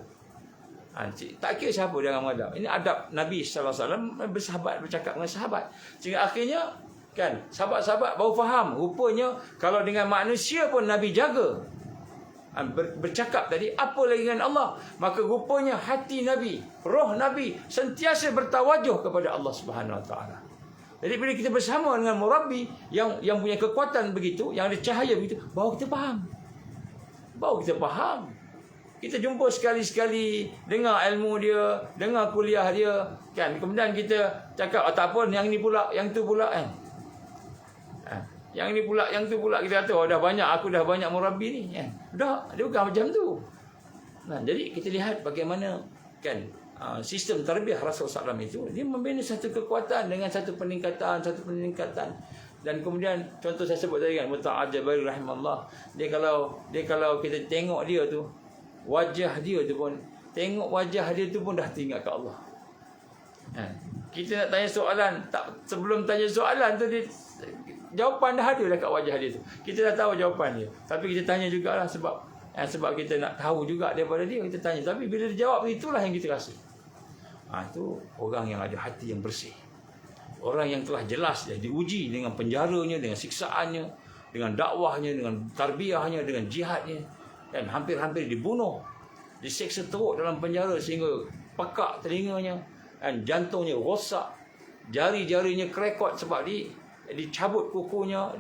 Tak kira siapa dia akan menghadap. Ini adab Nabi sallallahu alaihi wasallam bersahabat, bercakap dengan sahabat. Sehingga akhirnya kan sahabat-sahabat baru faham, rupanya kalau dengan manusia pun Nabi jaga bercakap tadi, apa lagi dengan Allah. Maka rupanya hati Nabi, roh Nabi sentiasa bertawajuh kepada Allah Subhanahu Wa Taala. Jadi bila kita bersama dengan murabbi yang punya kekuatan begitu, yang ada cahaya begitu, baru kita faham. Kita jumpa sekali-sekali, dengar ilmu dia, dengar kuliah dia, kan. Kemudian kita cakap, tak apa, yang ni pula, yang tu pula, kan. Yang ni pula, yang tu pula, kita kata, aku dah banyak murabbi ni, kan. Dia bukan macam tu. Jadi kita lihat bagaimana, kan, sistem tarbiyah Rasulullah SAW itu, dia membina satu kekuatan dengan satu peningkatan. Dan kemudian contoh saya sebut tadi kan, Muta'ajjabari rahimahullah, dia kalau kita tengok dia tu, wajah dia tu pun, tengok wajah dia tu pun dah teringat ke Allah. Kita nak tanya soalan, sebelum tanya soalan tu, jawapan dah ada dah kat wajah dia tu. Kita dah tahu jawapan dia, tapi kita tanya jugalah sebab kita nak tahu juga daripada dia, kita tanya. Tapi bila dia jawab, itulah yang kita rasa. Itu orang yang ada hati yang bersih, orang yang telah jelas dia diuji dengan penjaranya, dengan siksaannya, dengan dakwahnya, dengan tarbiyahnya, dengan jihadnya, dan hampir-hampir dibunuh, diseksa teruk dalam penjara sehingga pekak telinganya, dan jantungnya rosak, jari-jarinya kerekot sebab dicabut kukunya,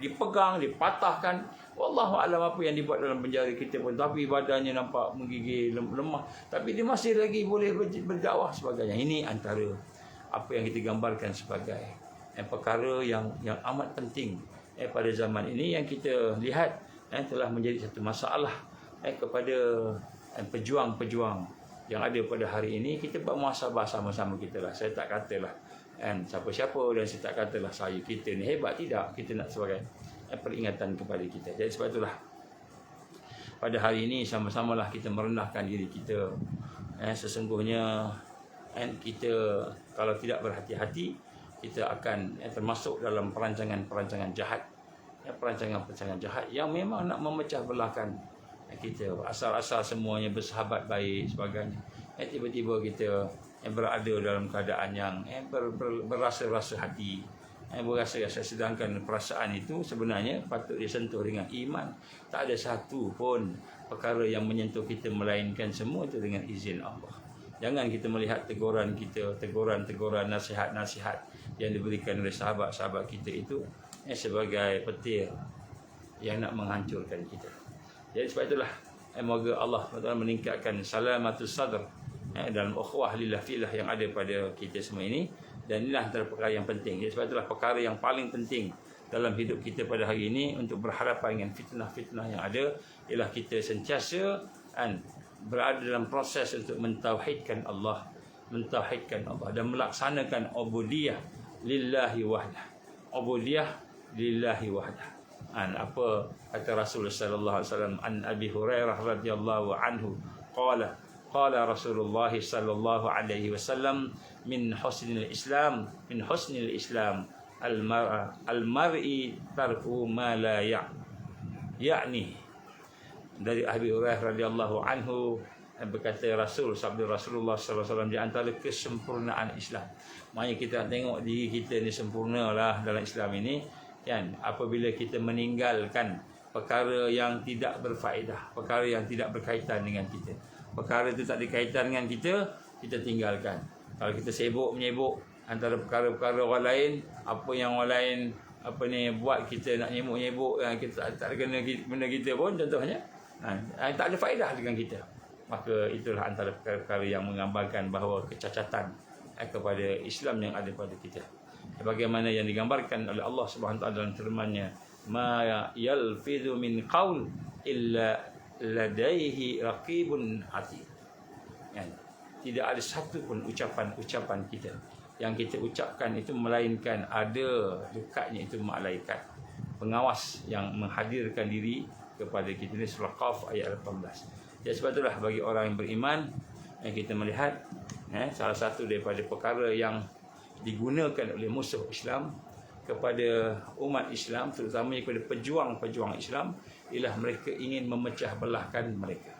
dipegang, dipatahkan. Wallahu a'lam apa yang dibuat dalam penjara kita pun, tapi badannya nampak menggigil, lemah, tapi dia masih lagi boleh berdakwah sebagainya. Ini antara apa yang kita gambarkan sebagai perkara yang amat penting pada zaman ini, yang kita lihat telah menjadi satu masalah kepada pejuang-pejuang yang ada pada hari ini. Kita bermuhasabah sama-sama kita lah. Saya tak katalah siapa-siapa, dan saya tak katalah kita ni hebat, tidak. Kita nak sebagai peringatan kepada kita. Jadi sebab itulah pada hari ini sama-samalah kita merendahkan diri kita. Sesungguhnya kita kalau tidak berhati-hati, kita akan termasuk dalam perancangan-perancangan jahat, perancangan-perancangan jahat yang memang nak memecah belahkan kita. Asal-asal semuanya bersahabat baik sebagainya, tiba-tiba kita berada dalam keadaan yang berasa-rasa hati, berasa-rasa, sedangkan perasaan itu sebenarnya patut disentuh dengan iman. Tak ada satu pun perkara yang menyentuh kita, melainkan semua itu dengan izin Allah. Jangan kita melihat teguran kita, teguran-teguran, nasihat-nasihat yang diberikan oleh sahabat-sahabat kita itu sebagai petir yang nak menghancurkan kita. Jadi sebab itulah moga Allah meningkatkan salamatus sadr dalam ukhuwah lillah fillah yang ada pada kita semua ini. Dan inilah antara perkara yang penting. Jadi sebab itulah perkara yang paling penting dalam hidup kita pada hari ini, untuk berhadapan dengan fitnah-fitnah yang ada, ialah kita sentiasa berada dalam proses untuk mentauhidkan Allah, dan melaksanakan ubudiyah lillahi wahdah. Ubudiyah lillahi wahdah. Apa kata Rasulullah sallallahu alaihi wasallam, an Abi Hurairah radhiyallahu anhu qala Rasulullah sallallahu alaihi wasallam, min husnil Islam al-mar'i tarku ma la ya'ni. Dari Abi Hurairah radhiyallahu anhu berkata sabda Rasulullah sallallahu alaihi wasallam, di antara kesempurnaan Islam, maknanya kita tengok diri kita ni sempurnalah dalam Islam ini, kan, apabila kita meninggalkan perkara yang tidak berfaedah, perkara yang tidak berkaitan dengan kita. Perkara itu tak ada kaitan dengan kita, kita tinggalkan. Kalau kita sibuk menyibuk antara perkara-perkara orang lain, apa yang orang lain buat kita nak nyebuk-nyebuk, kita tak ada kena benda kita pun, contohnya tak ada faedah dengan kita. Maka itulah antara perkara-perkara yang menggambarkan bahawa kecacatan kepada Islam yang ada pada kita. Bagaimana yang digambarkan oleh Allah Subhanahu Wa Taala dalam firman-Nya, ma yalfidhu min qaul illa ladaihi raqibun atid. Tidak ada satu pun ucapan-ucapan kita yang kita ucapkan itu melainkan ada dekatnya itu malaikat pengawas yang menghadirkan diri kepada kita. Ini surah Qaf ayat 18. Jadi sebab itulah bagi orang yang beriman yang kita melihat salah satu daripada perkara yang digunakan oleh musuh Islam kepada umat Islam, terutamanya kepada pejuang-pejuang Islam, ialah mereka ingin memecah belahkan mereka.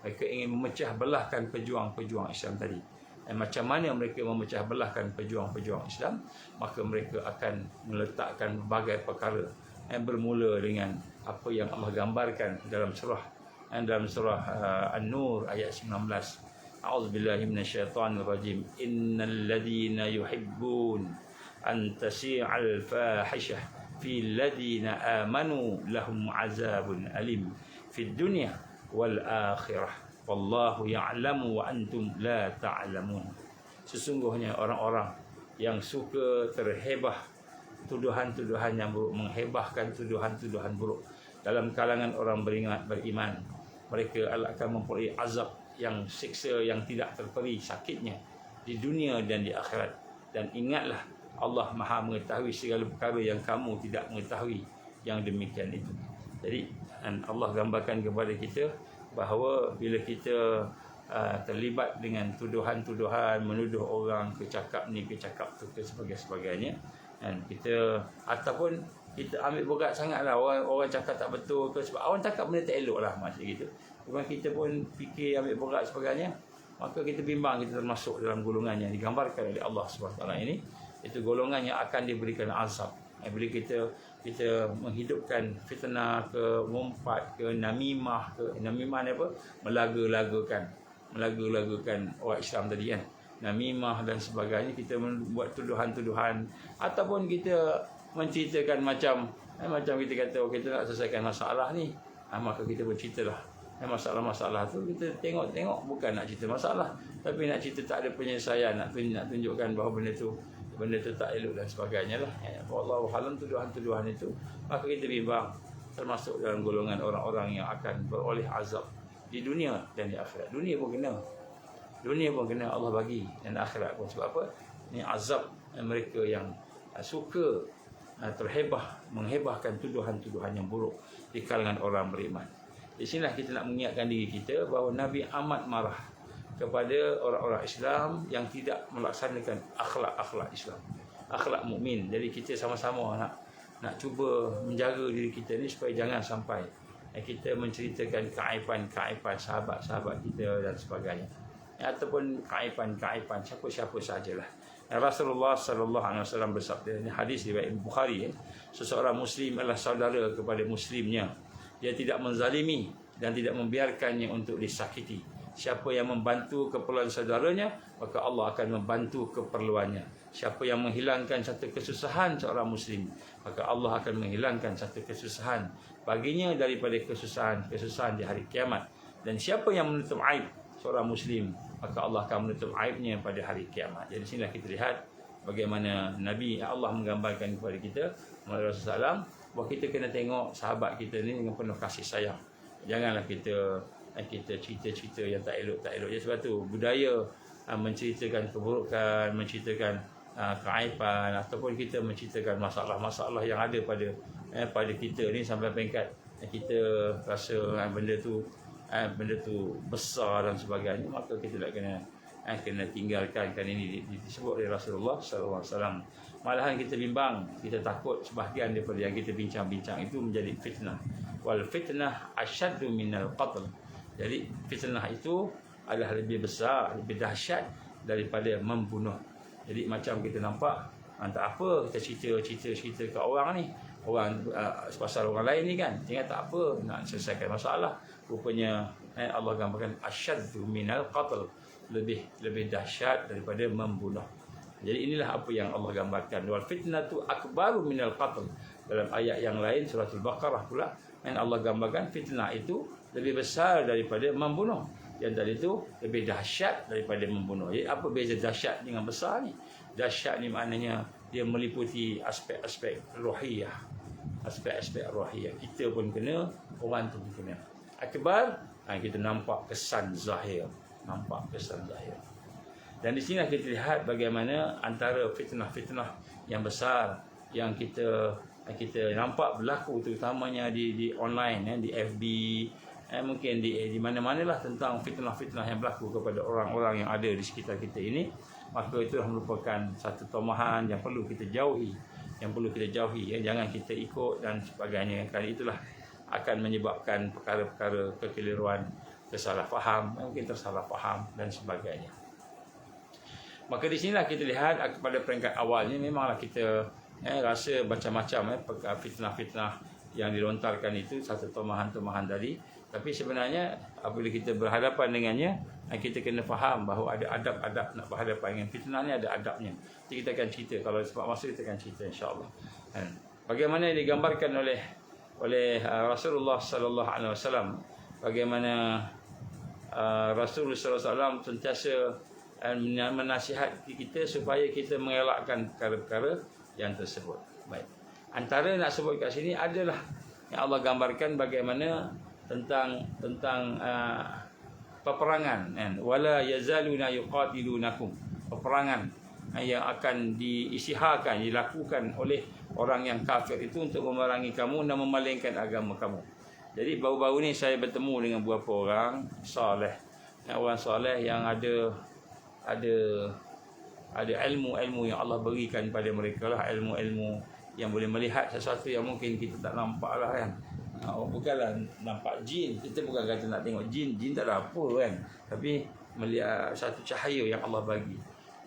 Mereka ingin memecah belahkan pejuang-pejuang Islam tadi. Macam mana mereka memecah belahkan pejuang-pejuang Islam? Maka mereka akan meletakkan berbagai perkara yang bermula dengan apa yang Allah gambarkan dalam surah An-Nur ayat 19. A'udzubillahi minasyaitonir rajim. Innal ladzina yuhibbun an tasi'al fahishah fil ladzina amanu lahum 'adzabun alim fid dunya wal akhirah wallahu ya'lamu wa antum la ta'lamun. Sesungguhnya orang-orang yang suka terhebah tuduhan-tuduhan yang buruk, menghebahkan tuduhan-tuduhan buruk dalam kalangan orang beriman, mereka akan memperoleh azab yang siksa yang tidak terperi sakitnya di dunia dan di akhirat. Dan ingatlah, Allah Maha mengetahui segala perkara yang kamu tidak mengetahui yang demikian itu. Jadi Allah gambarkan kepada kita bahawa bila kita terlibat dengan tuduhan-tuduhan, menuduh orang kecakap ni, kecakap tu, sebagainya, dan kita ataupun kita ambil berat sangatlah orang cakap tak betul ke, sebab orang cakap benda tak elok lah, macam gitu. Kemudian kita pun fikir ambil berat sebagainya, maka kita bimbang kita termasuk dalam golongan yang digambarkan oleh Allah SWT ini. Itu golongan yang akan diberikan azab. Bila kita menghidupkan fitnah ke, mumpat ke, namimah ke. Namimah ni apa? Melaga-lagakan orang Islam tadi kan. Namimah dan sebagainya, kita membuat tuduhan-tuduhan ataupun kita menceritakan macam kita kata kita nak selesaikan masalah ni, maka kita berceritalah masalah-masalah tu, kita tengok bukan nak cerita masalah, tapi nak cerita tak ada penyelesaian, nak tunjukkan bahawa benda tu tak elok dan sebagainya lah. Wallahu alam, tuduhan-tuduhan itu, maka kita bimbang termasuk dalam golongan orang-orang yang akan beroleh azab di dunia dan di akhirat. Dunia pun kena Allah bagi, dan akhirat pun. Sebab apa? Ini azab mereka yang suka menghebahkan tuduhan-tuduhan yang buruk di kalangan orang beriman. Di sinilah kita nak mengingatkan diri kita bahawa Nabi amat marah kepada orang-orang Islam yang tidak melaksanakan akhlak Islam, akhlak mukmin. Jadi kita sama-sama nak cuba menjaga diri kita ni supaya jangan sampai kita menceritakan keaiban sahabat-sahabat kita dan sebagainya, ataupun keaiban siapa-siapa sajalah. Rasulullah sallallahu alaihi wasallam bersabda, ini hadis riwayat Bukhari, seseorang muslim adalah saudara kepada muslimnya. Dia tidak menzalimi dan tidak membiarkannya untuk disakiti. Siapa yang membantu keperluan saudaranya, maka Allah akan membantu keperluannya. Siapa yang menghilangkan satu kesusahan seorang muslim, maka Allah akan menghilangkan satu kesusahan baginya daripada kesusahan di hari kiamat. Dan siapa yang menutup aib seorang muslim, maka Allah akan menutup aibnya pada hari kiamat. Jadi sinilah kita lihat bagaimana Nabi Allah menggambarkan kepada kita melalui Rasulullah SAW, bahawa kita kena tengok sahabat kita ni dengan penuh kasih sayang. Janganlah kita cerita-cerita yang tak elok. Jadi sebab tu budaya menceritakan keburukan, menceritakan keaiban, ataupun kita menceritakan masalah-masalah yang ada pada kita ni sampai peringkat kita rasa benda tu besar dan sebagainya, maka kita nak kena tinggalkan. Ini disebut oleh Rasulullah sallallahu alaihi wasallam. Malahan kita bimbang, kita takut sebahagian daripada yang kita bincang-bincang itu menjadi fitnah. Wal fitnah asyaddu minal qatl. Jadi fitnah itu adalah lebih besar, lebih dahsyat daripada membunuh. Jadi macam kita nampak, tak apa kita cerita ke orang ni, orang pasal orang lain ni kan, tinggal tak apa nak selesaikan masalah. Rupanya Allah gambarkan asyaddu minal qatl, lebih dahsyat daripada membunuh. Jadi inilah apa yang Allah gambarkan. Wal fitnatu akbaru minal qatl. Dalam ayat yang lain suratul Baqarah pula yang Allah gambarkan fitnah itu lebih besar daripada membunuh. Yang tadi itu lebih dahsyat daripada membunuh. Jadi apa beza dahsyat dengan besar ni? Dahsyat ni maknanya dia meliputi aspek-aspek rohiyah. Aspek-aspek rohiyah. Kita pun kena, orang tu pun kena. Akbar, kita nampak kesan zahir. Nampak kesan zahir. Dan di sini kita lihat bagaimana antara fitnah-fitnah yang besar yang kita nampak berlaku terutamanya di online, di FB, mungkin di mana-manalah tentang fitnah-fitnah yang berlaku kepada orang-orang yang ada di sekitar kita ini, maka itu merupakan satu tomahan yang perlu kita jauhi, jangan kita ikut dan sebagainya. Kerana itulah akan menyebabkan perkara-perkara kekeliruan, kesalahfaham, mungkin tersalah faham dan sebagainya. Maka di sinilah kita lihat pada peringkat awalnya memanglah kita rasa macam-macam fitnah-fitnah yang dilontarkan itu, satu tomahan-tomahan tadi. Tapi sebenarnya apabila kita berhadapan dengannya, kita kena faham bahawa ada adab-adab nak berhadapan dengan fitnah ni, ada adabnya. Nanti kita akan cerita, kalau sempat masa kita akan cerita insya-Allah. Bagaimana yang digambarkan oleh Rasulullah sallallahu alaihi wasallam, bagaimana Rasulullah sallallahu alaihi wasallam sentiasa menasihati kita supaya kita mengelakkan perkara-perkara yang tersebut. Baik. Antara nak sebut kat sini adalah yang Allah gambarkan bagaimana tentang peperangan, wala yazaluna yuqatilunakum, peperangan yang akan diisytiharkan, dilakukan oleh orang yang kafir itu untuk memerangi kamu dan memalingkan agama kamu. Jadi baru-baru ni saya bertemu dengan beberapa orang soleh, orang soleh yang ada ilmu-ilmu yang Allah berikan pada mereka lah, ilmu-ilmu yang boleh melihat sesuatu yang mungkin kita tak nampak lah kan. Bukanlah nampak jin, kita bukan kata nak tengok jin tak ada apa kan, tapi melihat satu cahaya yang Allah bagi.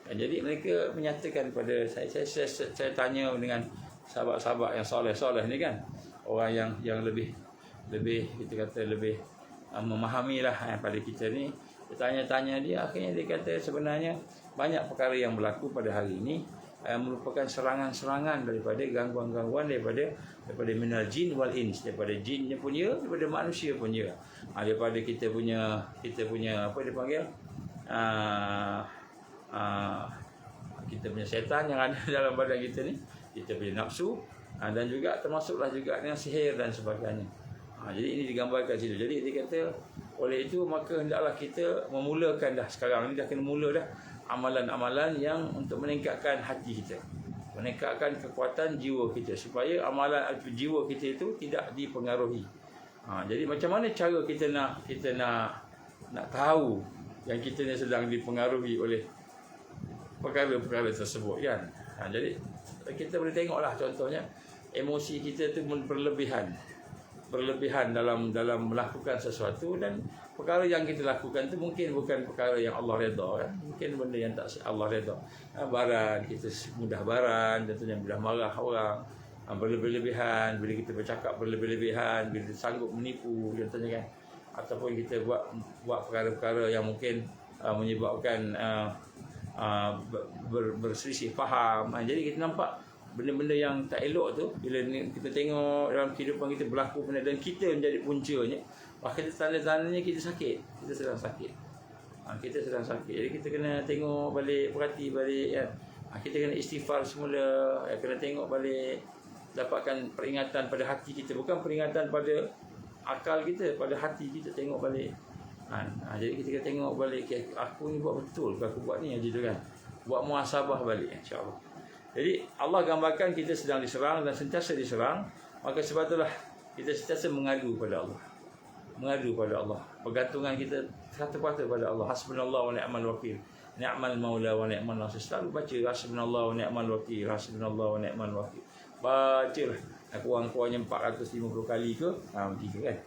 Dan jadi mereka menyatakan kepada saya tanya dengan sahabat-sahabat yang soleh-soleh ni kan, orang yang lebih kita kata lebih memahami lah pada kita ni. Tanya-tanya dia, akhirnya dia kata sebenarnya banyak perkara yang berlaku pada hari ini merupakan serangan-serangan daripada gangguan-gangguan daripada minal jin wal ins, daripada jinnya punya, daripada manusia punya, daripada kita punya apa dia panggil, kita punya setan yang ada dalam badan kita ni, kita punya nafsu, dan juga termasuklah juga dengan sihir dan sebagainya. Jadi ini digambarkan situ. Jadi dia kata oleh itu maka hendaklah kita memulakan dah sekarang ni, dah kena mula dah amalan-amalan yang untuk meningkatkan hati kita, meningkatkan kekuatan jiwa kita, supaya amalan jiwa kita itu tidak dipengaruhi. Jadi macam mana cara kita nak tahu yang kita ni sedang dipengaruhi oleh perkara-perkara tersebut kan? Jadi kita boleh tengoklah contohnya emosi kita tu berlebihan dalam melakukan sesuatu, dan perkara yang kita lakukan tu mungkin bukan perkara yang Allah redha kan? Mungkin benda yang tak Allah redha. Baran, kita mudah baran, contohnya mudah marah orang, berlebihan, bila kita bercakap berlebihan, bila sanggup menipu contohnya kan, ataupun kita buat perkara-perkara yang mungkin menyebabkan berselisih faham. Jadi kita nampak benda-benda yang tak elok tu, bila kita tengok dalam kehidupan kita berlaku benda dan kita menjadi puncanya, maka tanda-tandanya kita sakit, kita sedang sakit. Jadi kita kena tengok balik, perhati balik kan. Kita kena istighfar semula, kena tengok balik, dapatkan peringatan pada hati kita, bukan peringatan pada akal kita, pada hati kita, tengok balik. Jadi kita kena tengok balik, aku ni buat betul ke aku buat ni aja tu kan. Buat muhasabah balik insya-Allah. Jadi Allah gambarkan kita sedang diserang dan sentiasa diserang, maka sebab itulah kita sentiasa mengadu pada Allah. Pergantungan kita satu-satu pada Allah. Hasbunallahu wa ni'mal wakil. Ni'mal maula wa ni'mal nasir. Selalu baca hasbunallahu wa ni'mal wakil, hasbunallahu wa ni'mal wakil. Bacalah. Kurang-kurangnya 450 kali ke? Tiga kan.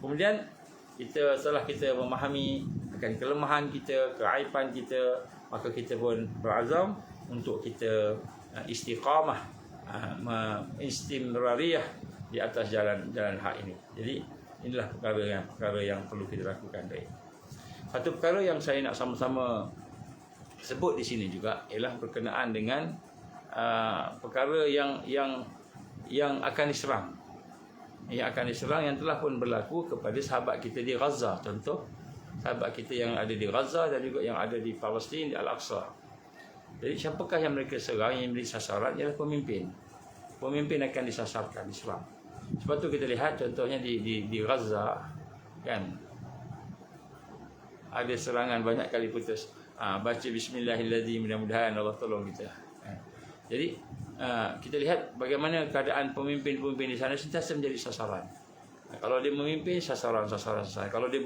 Kemudian setelah kita memahami akan kelemahan kita, keaiban kita, maka kita pun berazam untuk kita istiqamah, istimrariyah di atas jalan hak ini. Jadi inilah perkara yang perlu kita lakukan. Baik. Satu perkara yang saya nak sama-sama sebut di sini juga ialah berkenaan dengan perkara yang akan diserang. Yang akan diserang yang telah pun berlaku kepada sahabat kita di Gaza. Contoh, sahabat kita yang ada di Gaza dan juga yang ada di Palestin, di Al-Aqsa. Jadi siapakah yang mereka serang, yang menjadi sasaran ialah pemimpin. Pemimpin akan disasarkan, diserang. Sebab tu kita lihat contohnya di Gaza, kan, ada serangan banyak kali putus. Baca Bismillahirrahmanirrahim, mudah-mudahan Allah tolong kita. Jadi kita lihat bagaimana keadaan pemimpin-pemimpin di sana sentiasa menjadi sasaran. Kalau dia memimpin, sasaran. Kalau dia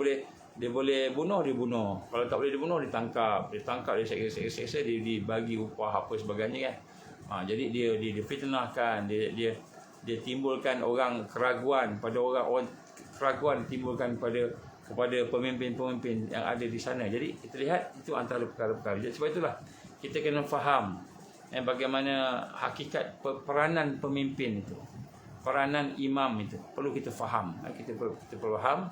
boleh bunuh, dibunuh. Kalau tak boleh dibunuh, ditangkap, diseksa, dibagi upah apa sebagainya, kan. Jadi dia difitnahkan, dia timbulkan orang keraguan pada orang keraguan timbulkan kepada pemimpin-pemimpin yang ada di sana. Jadi kita lihat itu antara perkara-perkara. Jadi sebab itulah kita kena faham bagaimana hakikat peranan pemimpin itu, peranan imam itu perlu kita faham. Kita perlu faham.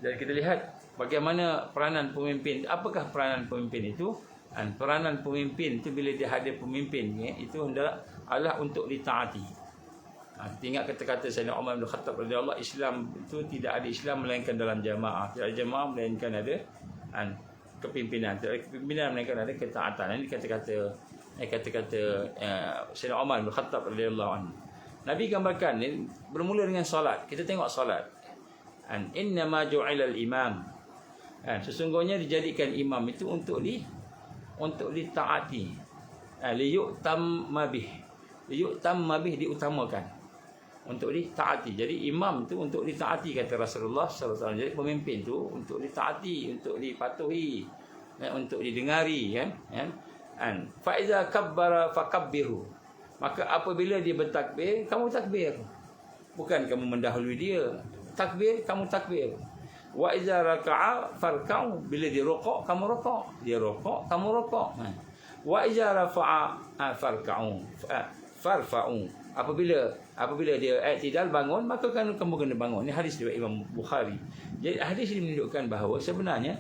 Dan kita lihat bagaimana peranan pemimpin. Apakah peranan pemimpin itu? Dan peranan pemimpin itu bila dia ada pemimpin, itu adalah untuk ditaati. Kita ingat kata-kata Sayyidina Umar bin Khattab radhiyallahu, Islam itu tidak ada Islam melainkan dalam jamaah. Tidak ada jamaah melainkan ada kepimpinan. Tidak ada kepimpinan melainkan ada ketaatan. Ini kata-kata Sayyidina Umar bin Khattab radhiyallahu anhu. Nabi gambarkan ini bermula dengan solat. Kita tengok solat. Inna ma ju'ila al-imam. Sesungguhnya dijadikan imam itu untuk ditaati. Liyu'tamma bih. Liyu'tamma bih, diutamakan. Untuk ditaati. Jadi imam itu untuk ditaati, kata Rasulullah sallallahu alaihi wasallam. Jadi pemimpin itu untuk ditaati, untuk dipatuhi, untuk didengari, kan? Fa iza kabbara fakabbiru. Maka apabila dia bertakbir, kamu takbir. Bukan kamu mendahului dia. Takbir, kamu takbir. Wa iza raka'a farka'u. Bila dia rukuk, kamu rukuk. Dia rukuk, kamu rukuk. Wa iza rafa'a farka'u. Farfa'u. Apabila dia i'tidal, bangun, maka kamu kena bangun. Ini hadis riwayat Imam Bukhari. Jadi hadis ini menunjukkan bahawa sebenarnya,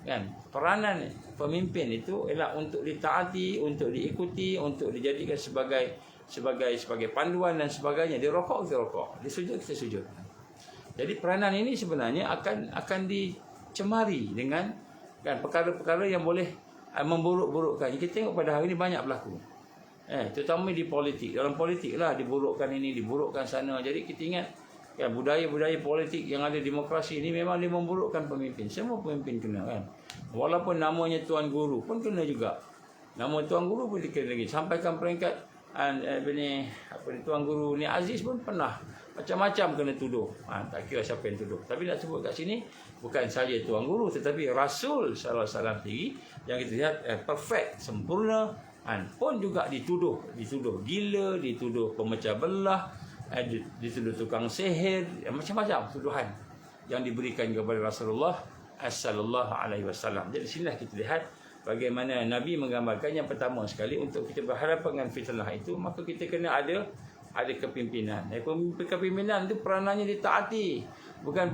kan, peranan pemimpin itu ialah untuk ditaati, untuk diikuti, untuk dijadikan sebagai panduan dan sebagainya. Dia rokok, kita rokok. Dia sujud, kita sujud. Jadi peranan ini sebenarnya akan dicemari dengan, kan, perkara-perkara yang boleh memburuk-burukkan. Kita tengok pada hari ini banyak berlaku. Terutama di politik. Dalam politik lah diburukkan ini, diburukkan sana. Jadi kita ingat, kan, budaya-budaya politik yang ada demokrasi ini memang dia memburukkan pemimpin. Semua pemimpin kena, kan. Walaupun namanya Tuan Guru pun kena juga. Nama Tuan Guru pun dikena lagi. Sampaikan peringkat Tuan Guru ni Aziz pun pernah macam-macam kena tuduh. Tak kira siapa yang tuduh. Tapi nak sebut kat sini, bukan saja Tuan Guru, tetapi Rasul sallallahu alaihi wasallam sendiri yang kita lihat perfect, sempurna, pun juga dituduh gila, dituduh pemecah belah, dituduh tukang sihir, macam-macam tuduhan yang diberikan kepada Rasulullah sallallahu alaihi wasallam. Jadi sinilah kita lihat bagaimana Nabi menggambarkan yang pertama sekali, untuk kita berhadapan dengan fitnah itu, maka kita kena ada kepimpinan. Kepimpinan itu peranannya ditaati, bukan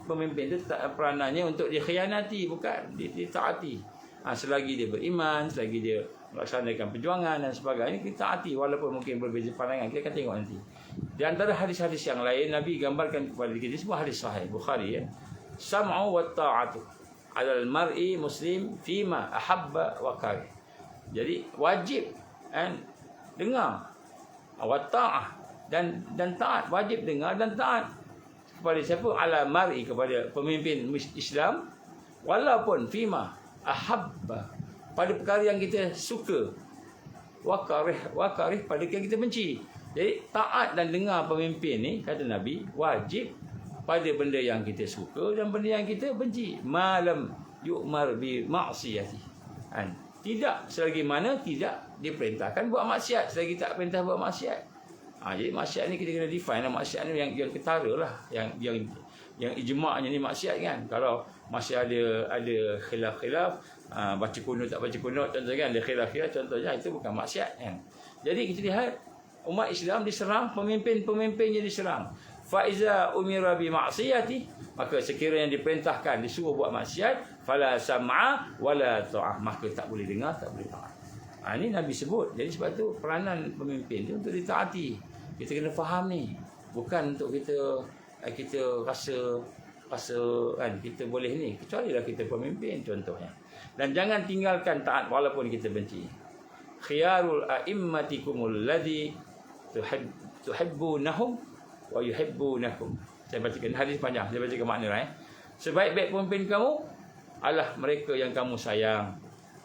pemimpin itu peranannya untuk dikhianati, bukan, ditaati. Selagi dia beriman, selagi dia melaksanakan perjuangan dan sebagainya, kita taati walaupun mungkin berbeza pandangan. Kita akan tengok nanti. Di antara hadis-hadis yang lain, Nabi gambarkan kepada kita, semua hadis sahih Bukhari, ya. Sam'u wa ta'atu 'alal mar'i muslim fima ahabba wa karih. Jadi wajib dengar, wa ta'ah, dan taat. Wajib dengar dan taat kepada siapa? 'Alal mar'i, kepada pemimpin Islam, walaupun fima ahabba, pada perkara yang kita suka, wakarih pada yang kita benci. Jadi taat dan dengar pemimpin ni, kata Nabi, wajib pada benda yang kita suka dan benda yang kita benci. Malam yu'mar bi ma'siyati. Tidak selagi mana tidak diperintahkan buat maksiat, selagi tak perintah buat maksiat. Jadi maksiat ni kita kena define lah. Maksiat ni yang ketara lah, yang ijma'nya ni maksiat, kan. Kalau masih ada khilaf-khilaf, baca kunut tak baca kunut, contohnya, kan, ada khilaf-khilaf, contohnya, itu bukan maksiat, kan. Jadi kita lihat umat Islam diserang, pemimpin-pemimpinnya diserang. fa iza umira bi ma'siyati, maka sekiranya diperintahkan disuruh buat maksiat, fala sam'a wala ta'ah, maka tak boleh dengar, tak boleh taat. Ini Nabi sebut. Jadi sebab tu peranan pemimpin tu untuk ditaati. Kita kena faham ni. Bukan untuk kita rasa kan kita boleh ni, kecuali lah kita pemimpin contohnya. Dan jangan tinggalkan taat walaupun kita benci. Khiyarul a'immatikumul ladzi tuhibbunahum wa yuhibbunakum. Saya bacakan hadis panjang, saya bacakan makna Sebaik-baik pemimpin kamu adalah mereka yang kamu sayang,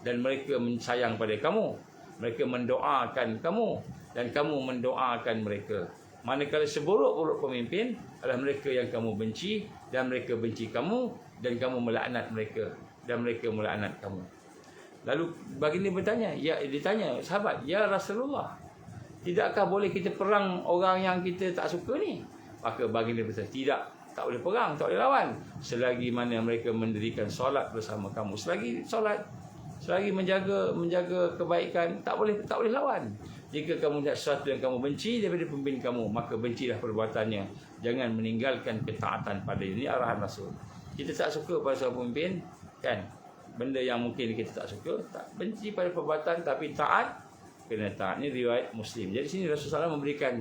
dan mereka sayang pada kamu. Mereka mendoakan kamu dan kamu mendoakan mereka. Manakala seburuk-buruk pemimpin adalah mereka yang kamu benci, dan mereka benci kamu, dan kamu melaknat mereka, dan mereka melaknat kamu. Lalu baginda bertanya, ditanya sahabat, ya Rasulullah, tidakkah boleh kita perang orang yang kita tak suka ni? Maka baginda berkata, tak boleh perang, tak boleh lawan, selagi mana mereka mendirikan solat bersama kamu. Selagi menjaga kebaikan, tak boleh lawan. Jika kamu lihat sesuatu yang kamu benci daripada pemimpin kamu, maka bencilah perbuatannya. Jangan meninggalkan ketaatan pada ini arahan Rasul. Kita tak suka pada seorang pemimpin, kan? Benda yang mungkin kita tak suka, tak benci pada perbuatan, tapi taat, kena taat. Ini riwayat Muslim. Jadi sini Rasulullah memberikan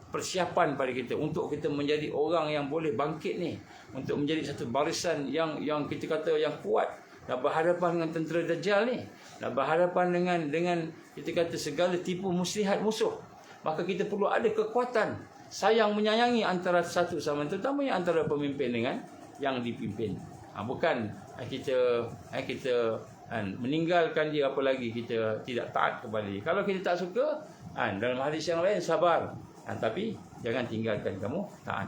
persiapan pada kita untuk kita menjadi orang yang boleh bangkit ni, untuk menjadi satu barisan yang kita kata yang kuat, nak berhadapan dengan tentera Dajjal ni, nak berhadapan dengan kita kata segala tipu muslihat musuh. Maka kita perlu ada kekuatan sayang menyayangi antara satu sama, terutamanya antara pemimpin dengan yang dipimpin. Bukan kita meninggalkan dia, apalagi kita tidak taat kepada dia. Kalau kita tak suka, dalam hadis yang lain sabar, tapi jangan tinggalkan kamu taat.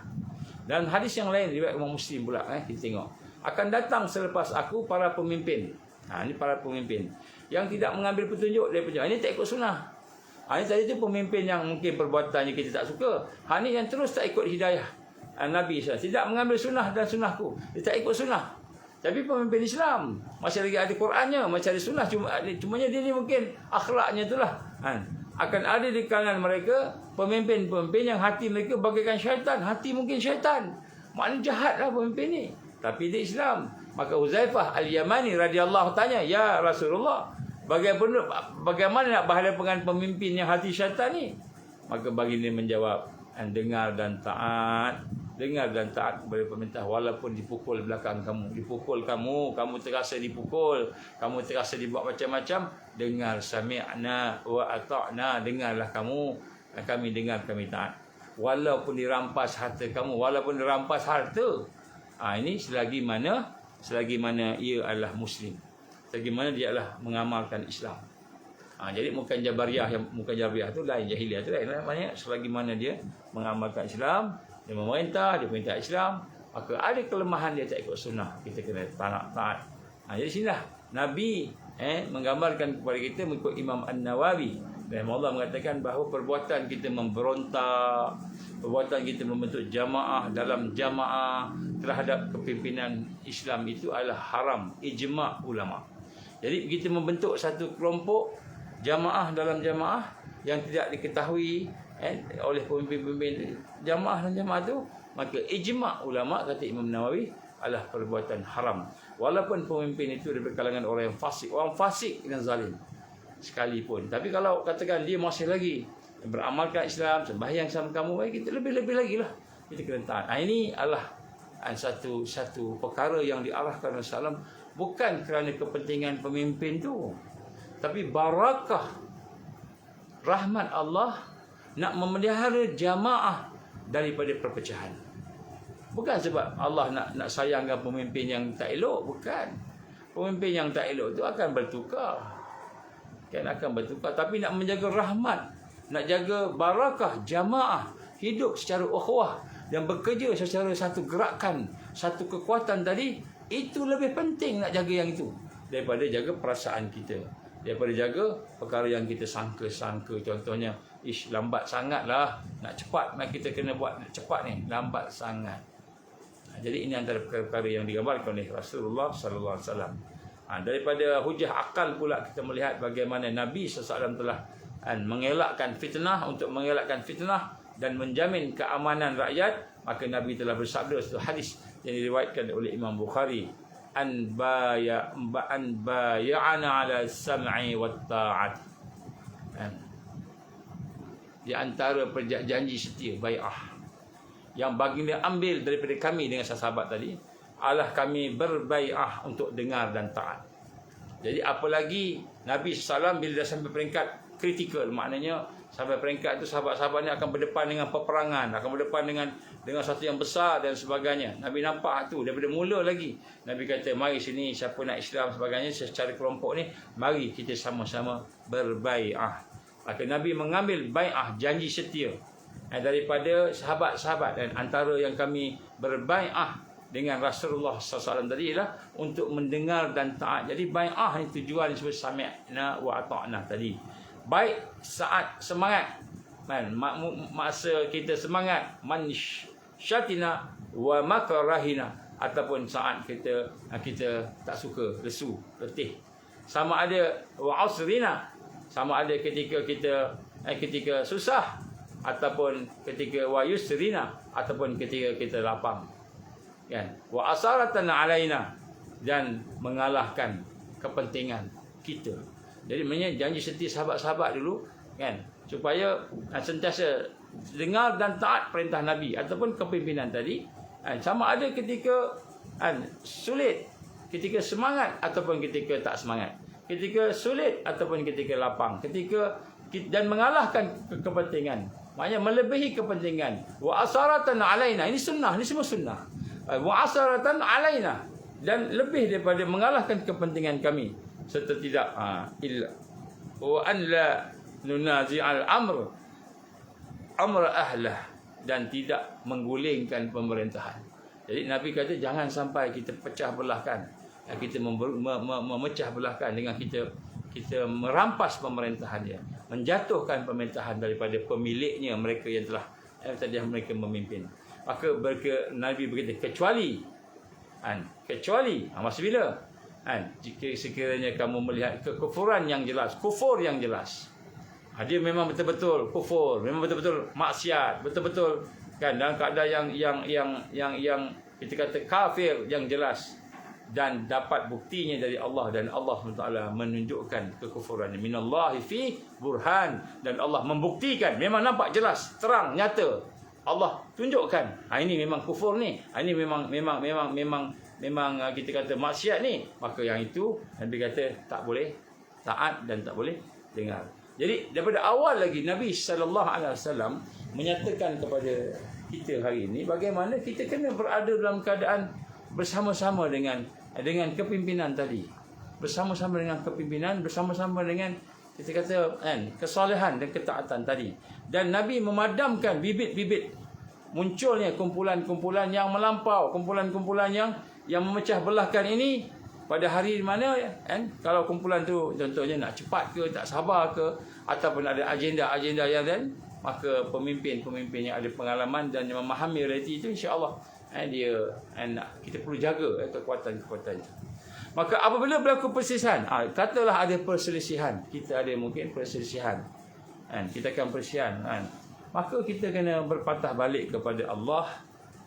Dan hadis yang lain riwayat Imam Muslim pula, kita tengok, akan datang selepas aku para pemimpin. Ini para pemimpin yang tidak mengambil petunjuk daripada ini, tak ikut sunnah. Ini tadi tu pemimpin yang mungkin perbuatannya kita tak suka. Ini yang terus tak ikut hidayah Nabi SAW, tidak mengambil sunnah dan sunnahku, dia tak ikut sunnah. Tapi pemimpin Islam masih lagi ada Qurannya, masih ada sunnah, cumanya dia ni mungkin akhlaknya itulah. Akan ada di kalangan mereka pemimpin-pemimpin yang hati mereka bagaikan syaitan. Hati mungkin syaitan, maknanya jahatlah pemimpin ni, tapi dia Islam. Maka Huzaifah Al-Yamani radhiyallahu tanya, ya Rasulullah, bagaimana nak berhadapan dengan pemimpin yang hati syaitan ni? Maka baginda menjawab, dengar dan taat kepada pemerintah walaupun dipukul belakang kamu, kamu terasa dipukul, kamu terasa dibuat macam-macam, dengar, sami'na wa ata'na, dengarlah kamu, kami dengar, kami taat. Walaupun dirampas harta kamu, ini selagi mana ia adalah Muslim, selagi mana dia adalah mengamalkan Islam. Jadi bukan Jabariyah tu lain, Jahiliyah tu lain. Maknanya selagi mana dia mengamalkan Islam, dia memerintah, dia perintah Islam, maka ada kelemahan dia tak ikut sunnah, kita kena taat. Jadi sinilah Nabi menggambarkan kepada kita mengikut Imam An-Nawawi, dan Allah mengatakan bahawa perbuatan kita memberontak, perbuatan kita membentuk jamaah dalam jamaah terhadap kepimpinan Islam itu adalah haram, ijma' ulama. Jadi kita membentuk satu kelompok jamaah dalam jamaah yang tidak diketahui oleh pemimpin-pemimpin jamaah dan jamaah itu, maka ijma' ulama kata Imam Nawawi adalah perbuatan haram, walaupun pemimpin itu dari kalangan orang yang fasik, dan zalim sekalipun. Tapi kalau katakan dia masih lagi beramalkan Islam, sembahyang sama kamu, kita lebih-lebih lagi lah kita kena taat. Ini adalah satu perkara yang diarahkan Rasulullah SAW, bukan kerana kepentingan pemimpin tu, tapi barakah rahmat Allah nak memelihara jamaah daripada perpecahan. Bukan sebab Allah nak sayangkan pemimpin yang tak elok, bukan. Pemimpin yang tak elok itu akan bertukar, tapi nak menjaga rahmat, nak jaga barakah jamaah hidup secara ukhuwah dan bekerja secara satu gerakan, satu kekuatan tadi, itu lebih penting nak jaga yang itu daripada jaga perasaan kita, daripada jaga perkara yang kita sangka-sangka. Contohnya, lambat sangatlah, nak cepat, kita kena buat cepat ni, lambat sangat. Jadi ini antara perkara-perkara yang digambarkan oleh Rasulullah sallallahu alaihi wasallam. Daripada hujah akal pula kita melihat bagaimana Nabi SAW telah mengelakkan fitnah. Untuk mengelakkan fitnah, dan menjamin keamanan rakyat, maka Nabi telah bersabda satu hadis yang diriwayatkan oleh Imam Bukhari, an bay'ana ala sam'i wat ta'at. Di antara janji setia, bai'ah, yang baginda ambil daripada kami dengan sahabat tadi, adalah kami berbai'ah untuk dengar dan taat. Jadi apalagi Nabi SAW bila dah sampai peringkat kritikal, maknanya sampai peringkat itu sahabat-sahabat ni akan berdepan dengan peperangan, akan berdepan dengan sesuatu yang besar dan sebagainya. Nabi nampak tu daripada mula lagi. Nabi kata, mari sini siapa nak Islam sebagainya secara kelompok ni, mari kita sama-sama berbai'ah. Maka Nabi mengambil bai'ah, janji setia daripada sahabat-sahabat, dan antara yang kami berbai'ah dengan Rasulullah SAW tadi ialah untuk mendengar dan taat. Jadi bai'ah ni tujuan disebut sami'na wa ata'na tadi. Baik saat semangat, masa kita semangat, man syatina wa makrahina, ataupun saat kita tak suka, lesu, letih. Sama ada wa usrina, sama ada ketika ketika susah, ataupun ketika wa yusrina, ataupun ketika kita lapang. Kan? Wa asaratan alaina, dan mengalahkan kepentingan kita. Jadi janji setia sahabat-sahabat dulu, kan, supaya sentiasa dengar dan taat perintah Nabi ataupun kepimpinan tadi, sama ada ketika sulit, ketika semangat ataupun ketika tak semangat, ketika sulit ataupun ketika lapang, dan mengalahkan kepentingan, maknanya melebihi kepentingan. Wa asaratan alaina, ini sunnah, ini semua sunnah. Wa asaratan alaina, dan lebih daripada mengalahkan kepentingan kami, serta tidak illa wa an la nunazi'al amr ahlah, dan tidak menggulingkan pemerintahan. Jadi Nabi kata jangan sampai kita pecah belahkan, kita memecah belahkan dengan kita merampas pemerintahannya, menjatuhkan pemerintahan daripada pemiliknya, mereka yang telah tadi mereka memimpin. Maka Nabi berkata kecuali masa bila jika sekiranya kamu melihat kekufuran yang jelas, kufur yang jelas, dia memang betul-betul kufur, memang betul-betul maksiat, betul-betul kan, dalam keadaan yang kita kata kafir yang jelas, dan dapat buktinya dari Allah, dan Allah SWT menunjukkan kekufurannya. Minallahi fi burhan, dan Allah membuktikan, memang nampak jelas, terang, nyata. Allah tunjukkan, ini memang kufur ni, ini memang kita kata maksiat ni, maka yang itu Nabi kata tak boleh taat dan tak boleh dengar. Jadi daripada awal lagi Nabi SAW menyatakan kepada kita hari ini bagaimana kita kena berada dalam keadaan bersama-sama dengan kepimpinan tadi, bersama-sama dengan kepimpinan, bersama-sama dengan kita kata kesalehan dan ketaatan tadi. Dan Nabi memadamkan bibit-bibit munculnya kumpulan-kumpulan yang melampau, kumpulan-kumpulan yang memecah belahkan ini pada hari mana, kalau kumpulan tu contohnya nak cepat ke, tak sabar ke, ataupun ada agenda-agenda yang lain, maka pemimpin-pemimpin yang ada pengalaman dan yang memahami realiti itu, insya-Allah kita perlu jaga kekuatan-kekuatan itu. Maka apabila berlaku perselisihan, katalah ada perselisihan, kita ada mungkin perselisihan, kita akan perselisihan, maka kita kena berpatah balik kepada Allah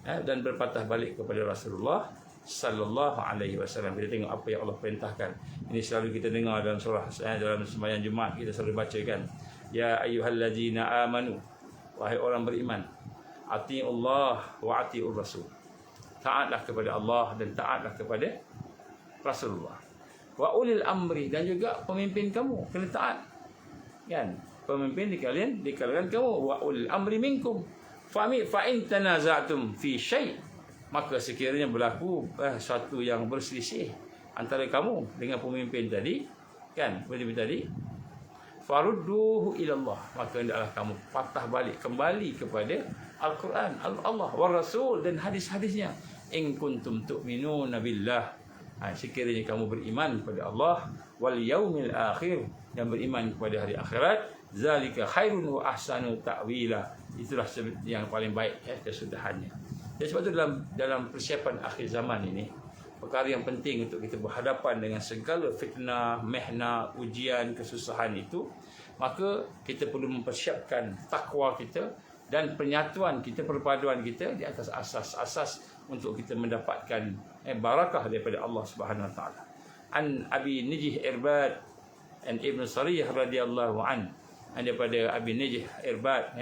dan berpatah balik kepada Rasulullah sallallahu alaihi wasallam. Kita tengok apa yang Allah perintahkan. Ini selalu kita dengar dalam surah, dalam sembahyang Jumaat kita selalu bacakan, ya ayyuhallazina amanu, wahai orang beriman, atiullah wa atiur rasul, taatlah kepada Allah dan taatlah kepada Rasulullah. Wa ulil amri, dan juga pemimpin kamu kena taat, kan, pemimpin di kalangan kamu. Wa ulil amri minkum fa in tanaza'tum fi syai', maka sekiranya berlaku sesuatu yang berselisih antara kamu dengan pemimpin tadi, kan, pemimpin tadi, farudduhu ila Allah, maka hendaklah kamu patah balik kembali kepada Al-Quran, Allah wa Rasul, dan hadis-hadisnya. In kuntum tu'minuna billah, sekiranya kamu beriman kepada Allah, wal yaumil akhir, dan beriman kepada hari akhirat, zalika khairun wa ahsanu ta'wila, itulah yang paling baik kesudahannya. Jadi sebab itu dalam persiapan akhir zaman ini, perkara yang penting untuk kita berhadapan dengan segala fitnah, mihna, ujian, kesusahan itu, maka kita perlu mempersiapkan takwa kita, dan penyatuan kita, perpaduan kita di atas asas-asas untuk kita mendapatkan barakah daripada Allah Subhanahu Wa Taala. An Abi Najih Irbad and Ibn Sariyah radhiyallahu an, daripada Abi Najih Irbad,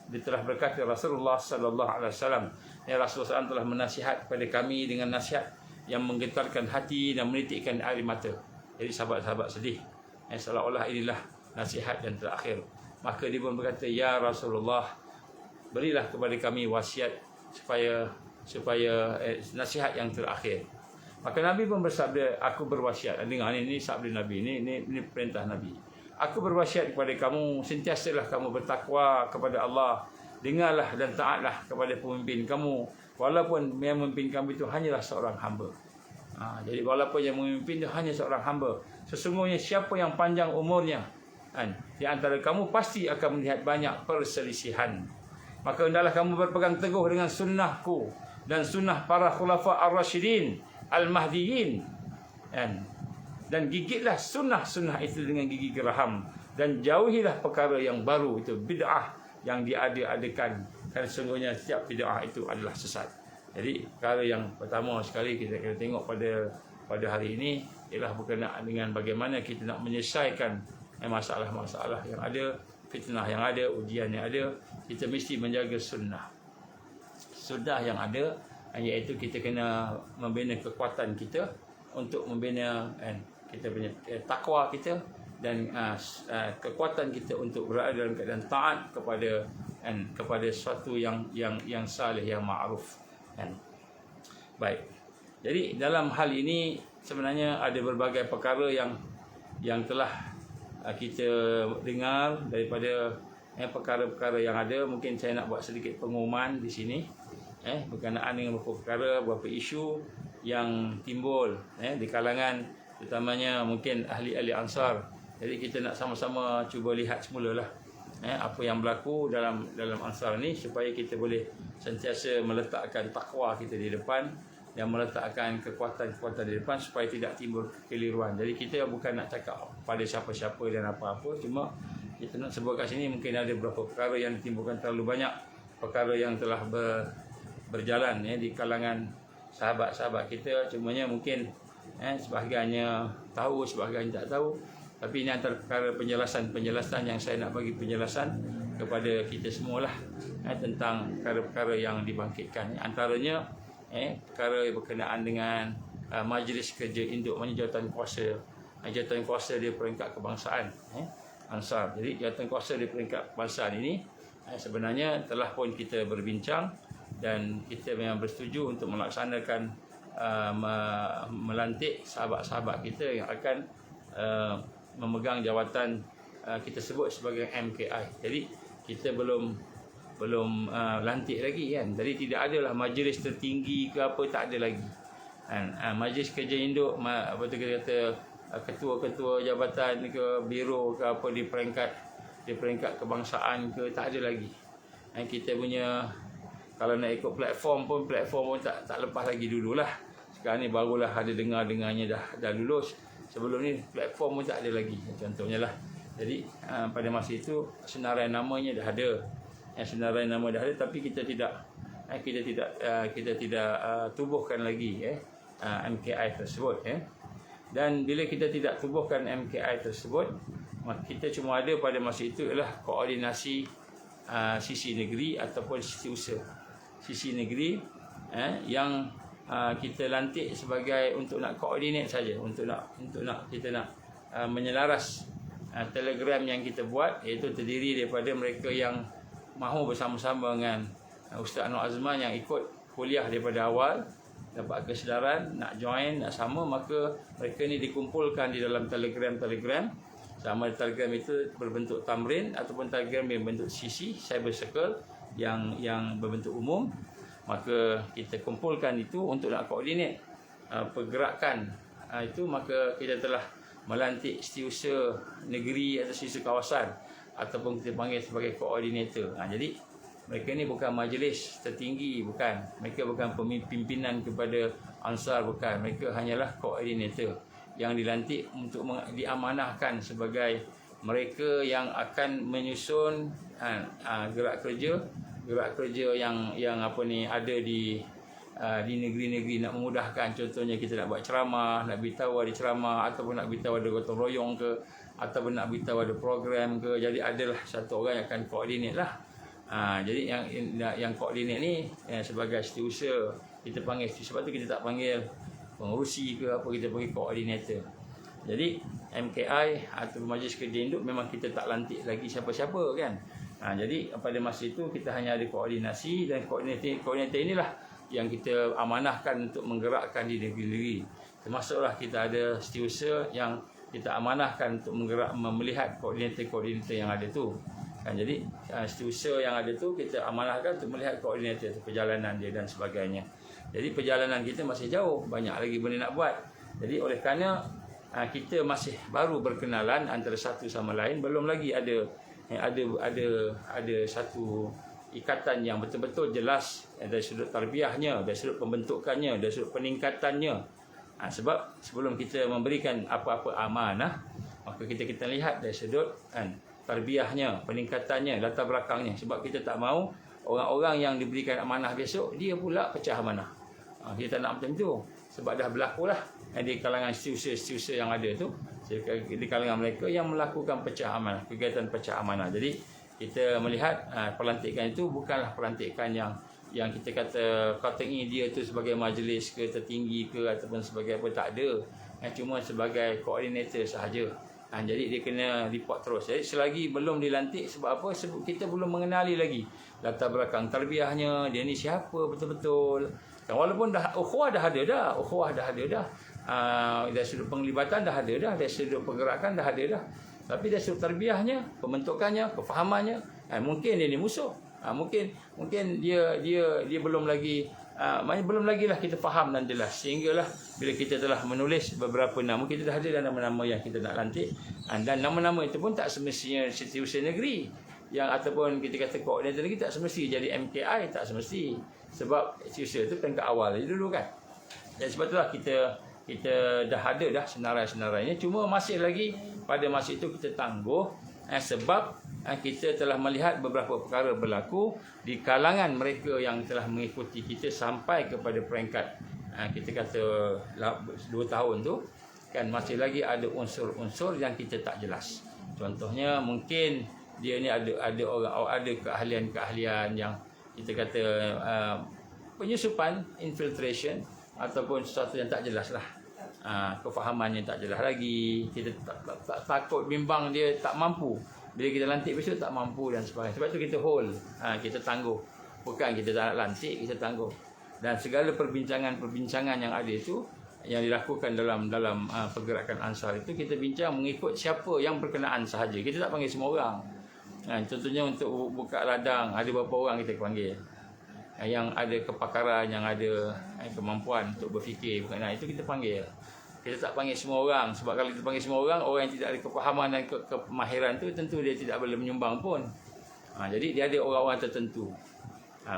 dia telah berkata Rasulullah sallallahu alaihi wasallam, Rasulullah SAW telah menasihat kepada kami dengan nasihat yang menggetarkan hati dan menitikkan air mata. Jadi sahabat-sahabat sedih, seolah-olah inilah nasihat yang terakhir. Maka dia pun berkata, ya Rasulullah, berilah kepada kami wasiat supaya nasihat yang terakhir. Maka Nabi pun bersabda, aku berwasiat. Dengar ini sabda Nabi, ini perintah Nabi. Aku berwasiat kepada kamu, sentiasalah kamu bertakwa kepada Allah. Dengarlah dan taatlah kepada pemimpin kamu, walaupun yang memimpin kamu itu hanyalah seorang hamba. Jadi walaupun yang memimpin itu hanya seorang hamba, sesungguhnya siapa yang panjang umurnya, di antara kamu pasti akan melihat banyak perselisihan. Maka hendaklah kamu berpegang teguh dengan sunnahku dan sunnah para khulafa ar-rasyidin al-mahdiyin, dan gigitlah sunnah-sunnah itu dengan gigi geraham, dan jauhilah perkara yang baru itu bid'ah yang diada-adakan, kerana sesungguhnya setiap bid'ah itu adalah sesat. Jadi perkara yang pertama sekali kita kena tengok pada hari ini ialah berkenaan dengan bagaimana kita nak menyelesaikan masalah-masalah yang ada, fitnah yang ada, ujian yang ada. Kita mesti menjaga sunnah yang ada, iaitu kita kena membina kekuatan kita untuk membina kita punya takwa kita, dan kekuatan kita untuk berada dalam keadaan taat kepada sesuatu yang saleh, yang ma'ruf. Baik. Jadi dalam hal ini sebenarnya ada berbagai perkara yang telah kita dengar daripada perkara-perkara yang ada. Mungkin saya nak buat sedikit pengumuman di sini berkenaan dengan beberapa perkara, beberapa isu yang timbul di kalangan terutamanya mungkin ahli-ahli Ansar. Jadi kita nak sama-sama cuba lihat semulalah apa yang berlaku dalam Ansar ni, supaya kita boleh sentiasa meletakkan takwa kita di depan dan meletakkan kekuatan-kekuatan di depan supaya tidak timbul kekeliruan. Jadi kita bukan nak cakap pada siapa-siapa dan apa-apa, cuma kita nak sebut kat sini mungkin ada beberapa perkara yang ditimbulkan terlalu banyak perkara yang telah berjalan di kalangan sahabat-sahabat kita. Cumanya mungkin sebahagiannya tahu, sebahagian tak tahu. Tapi ini antara perkara penjelasan yang saya nak bagi penjelasan kepada kita semualah tentang perkara-perkara yang dibangkitkan. Antaranya perkara berkenaan dengan Majlis Kerja Induk, jawatan kuasa di peringkat kebangsaan Ansar. Jadi jawatan kuasa di peringkat kebangsaan ini sebenarnya telah pun kita berbincang, dan kita memang bersetuju untuk melaksanakan melantik sahabat-sahabat kita yang akan memegang jawatan kita sebut sebagai MKI. Jadi kita belum lantik lagi kan. Jadi tidak adalah majlis tertinggi ke apa, tak ada lagi. Majlis Kerja Induk, apa tu kita kata, ketua-ketua jabatan ke biro ke apa di peringkat kebangsaan ke, tak ada lagi. Kita punya kalau nak ikut platform pun tak lepas lagi dululah. Sekarang ni barulah ada dengar-dengarnya dah lulus. Sebelum ni platform pun tak ada lagi, contohnya lah. Jadi pada masa itu senarai namanya dah ada. Senarai nama dah ada, tapi kita tidak tubuhkan lagi MKI tersebut. Dan bila kita tidak tubuhkan MKI tersebut, maka kita cuma ada pada masa itu ialah koordinasi sisi negeri ataupun sisi usaha. Sisi negeri yang kita lantik sebagai untuk nak koordinate saja, untuk nak kita nak menyelaras telegram yang kita buat, iaitu terdiri daripada mereka yang mahu bersama-sama dengan Ustaz Anwar Azman yang ikut kuliah daripada awal, dapat kesedaran nak join, nak sama, maka mereka ni dikumpulkan di dalam telegram. Sama telegram itu berbentuk tamrin ataupun telegram yang berbentuk sisi cyber circle yang berbentuk umum. Maka kita kumpulkan itu untuk nak koordinate pergerakan itu. Maka kita telah melantik setiausaha negeri atau setiausaha kawasan ataupun kita panggil sebagai koordinator. Jadi mereka ni bukan majlis tertinggi, bukan. Mereka bukan pimpinan kepada Ansar, bukan. Mereka hanyalah koordinator yang dilantik untuk diamanahkan sebagai mereka yang akan menyusun gerak kerja gerak kerja yang apa ni ada di negeri-negeri nak memudahkan. Contohnya kita nak buat ceramah, nak beritahu ada ceramah, ataupun nak beritahu ada gotong royong ke, ataupun nak beritahu ada program ke. Jadi adalah satu orang yang akan koordinate lah. Jadi yang koordinate ni sebagai setiausaha kita panggil. Sebab tu kita tak panggil pengurusi ke apa, kita panggil koordinator. Jadi MKI atau Majlis Kerja Induk memang kita tak lantik lagi siapa-siapa kan. Jadi pada masa itu kita hanya ada koordinasi, dan koordinator inilah yang kita amanahkan untuk menggerakkan di negeri-negeri. Termasuklah kita ada setiausaha yang kita amanahkan untuk melihat koordinator-koordinator yang ada tu. Jadi setiausaha yang ada tu kita amanahkan untuk melihat koordinator tu, perjalanan dia dan sebagainya. Jadi perjalanan kita masih jauh, banyak lagi benda nak buat. Jadi oleh kerana kita masih baru berkenalan antara satu sama lain, belum lagi ada satu ikatan yang betul-betul jelas dari sudut tarbiyahnya, dari sudut pembentukannya, dari sudut peningkatannya. Sebab sebelum kita memberikan apa-apa amanah, maka kita lihat dari sudut tarbiyahnya, peningkatannya, latar belakangnya. Sebab kita tak mahu orang-orang yang diberikan amanah besok dia pula pecah amanah. Kita tak nak macam tu. Sebab dah berlakulah di kalangan setiausaha yang ada tu, di kalangan mereka yang melakukan pecah amanah, kegiatan pecah amanah. Jadi kita melihat pelantikan itu bukanlah pelantikan yang kita kata ini dia tu sebagai majlis ke tertinggi ke ataupun sebagai apa, tak ada. Cuma sebagai koordinator sahaja. Jadi dia kena report terus. Jadi selagi belum dilantik, sebab apa? Sebab kita belum mengenali lagi latar belakang tarbiyahnya, dia ni siapa betul-betul. Walaupun ukhuwah dah ada dah. Dari sudut penglibatan dah ada dah, dari sudut pergerakan dah ada dah. Tapi dari sudut tarbiyahnya, pembentukannya, kefahamannya, mungkin dia ni musuh. Mungkin dia belum lagi belum lagi lah kita faham dan jelas. Sehinggalah bila kita telah menulis beberapa nama, kita dah ada nama-nama yang kita nak lantik, dan nama-nama itu pun tak semestinya setiausaha negeri yang ataupun kita kata koordinator negeri, tak semesti jadi MKI, tak semesti. Sebab setiausaha itu peringkat awal je dulu kan. Dan sebab itulah kita dah ada dah senarai-senarainya, cuma masih lagi pada masa itu kita tangguh sebab kita telah melihat beberapa perkara berlaku di kalangan mereka yang telah mengikuti kita sampai kepada peringkat kita kata 2 tahun tu kan, masih lagi ada unsur-unsur yang kita tak jelas. Contohnya mungkin dia ni ada keahlian-keahlian yang kita kata penyusupan, infiltration, ataupun sesuatu yang tak jelas lah. Kefahamannya tak jelas lagi. Kita tak takut, bimbang dia tak mampu. Bila kita lantik besok tak mampu dan sebagainya. Sebab tu kita hold, kita tangguh. Bukan kita tak nak lantik, kita tangguh. Dan segala perbincangan yang ada itu, yang dilakukan dalam pergerakan Ansar itu, kita bincang mengikut siapa yang berkenaan sahaja. Kita tak panggil semua orang. Contohnya untuk buka ladang, ada berapa orang kita panggil, yang ada kepakaran, yang ada kemampuan untuk berfikir berkenaan itu kita panggil. Kita tak panggil semua orang. Sebab kalau kita panggil semua orang, orang yang tidak ada kepahaman dan kemahiran tu, tentu dia tidak boleh menyumbang pun. Jadi dia ada orang-orang tertentu.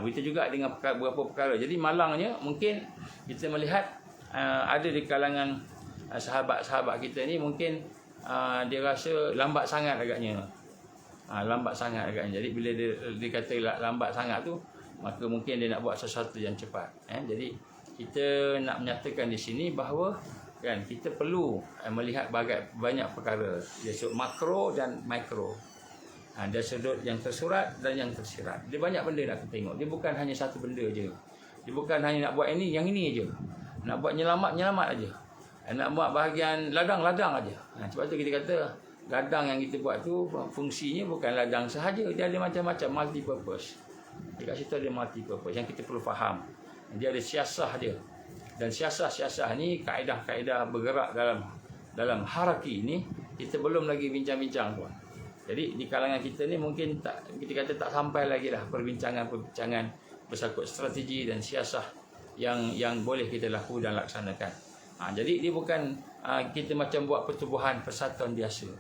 Begitu juga dengan beberapa perkara. Jadi malangnya mungkin kita melihat ada di kalangan sahabat-sahabat kita ni, mungkin dia rasa lambat sangat agaknya. Jadi bila dia kata lambat sangat tu, maka mungkin dia nak buat sesuatu yang cepat. Jadi kita nak menyatakan di sini bahawa kan kita perlu melihat banyak perkara dari sudut makro dan mikro. Dari sudut yang tersurat dan yang tersirat. Dia banyak benda nak kita tengok. Dia bukan hanya satu benda je. Dia bukan hanya nak buat yang ini je. Nak buat nyelamat aja. Nak buat bahagian ladang aja. Sebab tu kita kata ladang yang kita buat tu fungsinya bukan ladang sahaja. Dia ada macam-macam, multi purpose. Dekat situ ada multi purpose yang kita perlu faham. Dia ada siasah dia. Dan siasah ni, kaedah-kaedah bergerak dalam hierarki ni, kita belum lagi bincang-bincang pun. Jadi di kalangan kita ni mungkin kita kata tak sampai lagi lah perbincangan bersangkut strategi dan siasah yang boleh kita lakukan dan laksanakan. Jadi dia bukan kita macam buat pertubuhan persatuan biasa.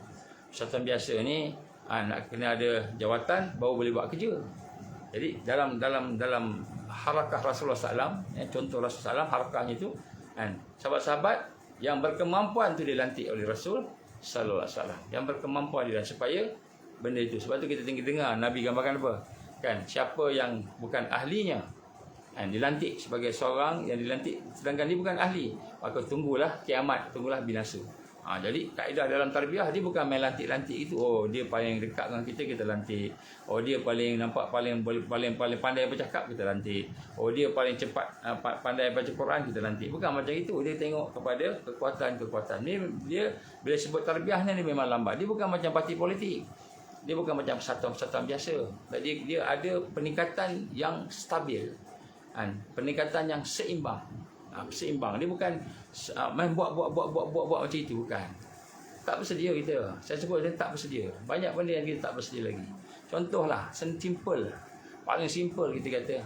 Persatuan biasa ni nak kena ada jawatan baru boleh buat kerja. Jadi dalam harakah Rasulullah SAW, contoh Rasulullah SAW, harakahnya itu sahabat-sahabat yang berkemampuan tu dilantik oleh Rasul Sallallahu Alaihi Wasallam, yang berkemampuan dia supaya benda itu. Sebab tu kita tinggal dengar Nabi gambarkan apa kan, siapa yang bukan ahlinya dilantik sebagai seorang yang dilantik sedangkan dia bukan ahli, maka tunggulah kiamat, tunggulah binasa. Jadi kaedah dalam tarbiyah dia bukan main lantik-lantik itu. Oh, dia paling dekat dengan kita lantik. Oh, dia paling nampak paling pandai bercakap, kita lantik. Oh, dia paling cepat pandai baca Quran, kita lantik. Bukan macam itu. Dia tengok kepada kekuatan-kekuatan. Dia bila sebut tarbiyah ni dia memang lambat. Dia bukan macam parti politik. Dia bukan macam persatuan-persatuan biasa. Jadi dia ada peningkatan yang stabil. Peningkatan yang seimbang. Seimbang. Dia bukan main buat macam itu, bukan. Tak bersedia kita. Saya sebut dia tak bersedia. Banyak benda yang kita tak bersedia lagi. Contohlah, simple. Paling simple kita kata,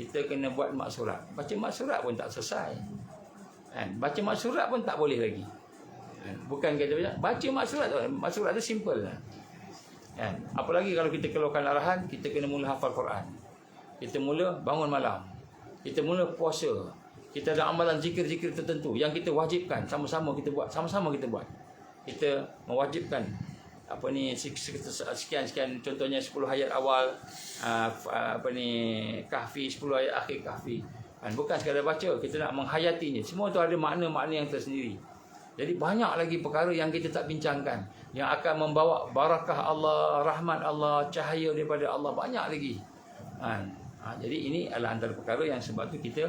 kita kena buat mak surat. Baca mak surat pun tak selesai. Baca mak surat pun tak boleh lagi. Bukan kata baca mak surat tu simple. Apalagi kalau kita keluarkan arahan, kita kena mula hafal Quran. Kita mula bangun malam. Kita mula puasa. Kita ada amalan zikir-zikir tertentu yang kita wajibkan, sama-sama kita buat. Kita mewajibkan sekian contohnya 10 ayat awal kahfi, 10 ayat akhir kahfi. Bukan sekadar baca, kita nak menghayatinya. Semua tu ada makna-makna yang tersendiri. Jadi banyak lagi perkara yang kita tak bincangkan, yang akan membawa barakah Allah, rahmat Allah, cahaya daripada Allah, banyak lagi. Jadi ini adalah antara perkara yang sebab tu kita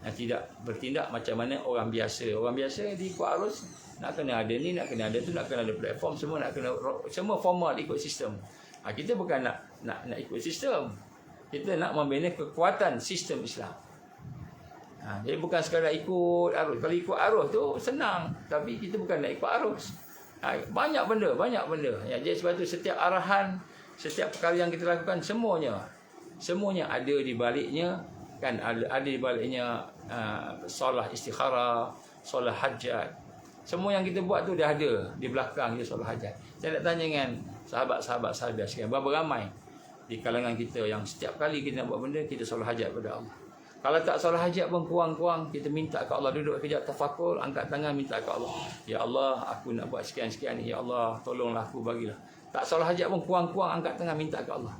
tidak bertindak macam mana orang biasa. Orang biasa diikut arus, nak kena ada ni, nak kena ada tu, nak kena ada platform, semua formal ikut sistem. Kita bukan nak ikut sistem. Kita nak membina kekuatan sistem Islam. Jadi bukan sekadar ikut arus. Kalau ikut arus tu senang, tapi kita bukan nak ikut arus. Banyak benda. Jadi sebab tu setiap arahan, setiap perkara yang kita lakukan, semuanya ada di baliknya, kan, ada di baliknya solat istikharah, solat hajat. Semua yang kita buat tu dah ada di belakang dia solat hajat. Saya nak tanya dengan sahabat-sahabat saya sekalian, berapa ramai di kalangan kita yang setiap kali kita nak buat benda, kita solat hajat pada Allah. Kalau tak solat hajat pun kurang-kurang kita minta ke Allah, duduk kejap tafakur, angkat tangan minta ke Allah. Ya Allah, aku nak buat sekian-sekian ni. Ya Allah, tolonglah aku, bagilah. Tak solat hajat pun kurang-kurang angkat tangan minta ke Allah.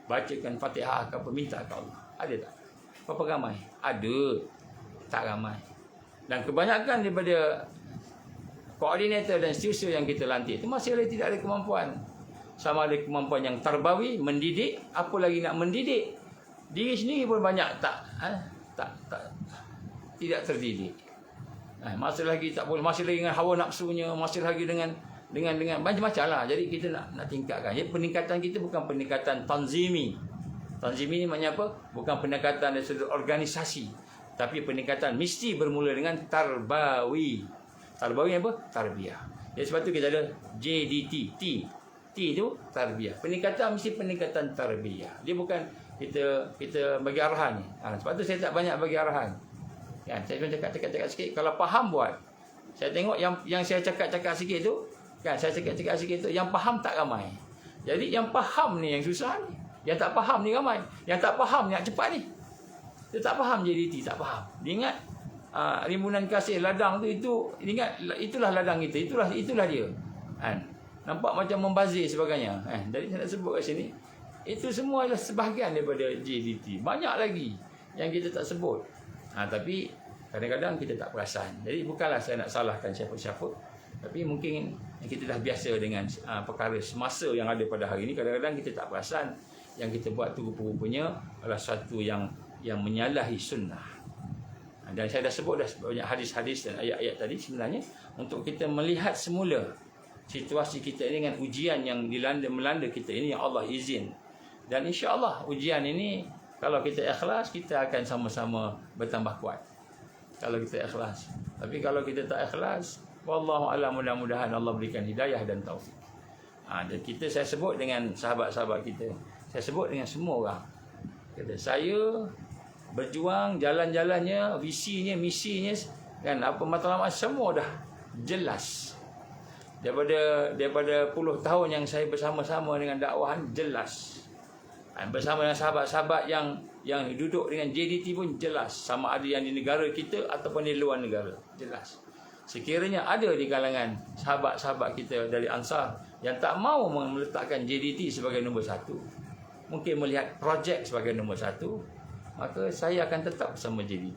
Bacakan Fatihah ke apa, minta ke Allah. Ada tak? Berapa ramai? Ada. Tak ramai. Dan kebanyakan daripada koordinator dan setiausaha yang kita lantik itu masih lagi tidak ada kemampuan. Sama ada kemampuan yang tarbawi, mendidik, apa lagi nak mendidik. Diri sendiri pun banyak tidak terdidik. Masih lagi tak boleh, masih lagi dengan hawa nafsunya, masih lagi dengan macam-macam lah. Jadi kita nak tingkatkan. Jadi peningkatan kita bukan peningkatan tanzimi. Tanzimi ni maknanya apa? Bukan peningkatan dari sudut organisasi, tapi peningkatan mesti bermula dengan tarbawi. Tarbawi apa? Tarbiyah. Jadi sebab tu kita ada JDT. T itu tarbiyah. Peningkatan mesti peningkatan tarbiyah. Dia bukan kita bagi arahan ni. Sebab tu saya tak banyak bagi arahan. Kan, saya cuma cakap sikit. Kalau faham buat. Saya tengok yang saya cakap sikit tu, kan, saya cakap sikit tu, yang faham tak ramai. Jadi yang faham ni yang susah ni. Yang tak faham ni ramai. Yang tak faham ni nak cepat ni. Dia tak faham JDT, tak faham. Dia ingat rimbunan kasih ladang tu, ingat itulah ladang kita, itulah dia. Nampak macam membazir sebagainya. Jadi saya nak sebut kat sini, itu semua adalah sebahagian daripada JDT. Banyak lagi yang kita tak sebut. Tapi kadang-kadang kita tak perasan. Jadi bukanlah saya nak salahkan siapa-siapa, tapi mungkin kita dah biasa dengan perkara semasa yang ada pada hari ini. Kadang-kadang kita tak perasan yang kita buat tu rupa-rupanya adalah satu yang menyalahi sunnah. Dan saya dah sebut dah banyak hadis-hadis dan ayat-ayat tadi, sebenarnya untuk kita melihat semula situasi kita ini dengan ujian yang melanda kita ini yang Allah izin. Dan insya-Allah ujian ini kalau kita ikhlas, kita akan sama-sama bertambah kuat. Kalau kita ikhlas. Tapi kalau kita tak ikhlas, wallahu a'lam, mudah-mudahan Allah berikan hidayah dan taufik. Dan saya sebut dengan sahabat-sahabat kita. Saya sebut dengan semua orang. Kata saya berjuang, jalan-jalannya, visinya, misinya, kan, apa matlamat semua dah jelas. Daripada puluh tahun yang saya bersama-sama dengan dakwahan, jelas. Bersama dengan sahabat-sahabat yang duduk dengan JDT pun jelas. Sama ada yang di negara kita ataupun di luar negara, jelas. Sekiranya ada di kalangan sahabat-sahabat kita dari Ansar yang tak mau meletakkan JDT sebagai nombor satu, mungkin melihat projek sebagai nombor satu, maka saya akan tetap bersama JDT.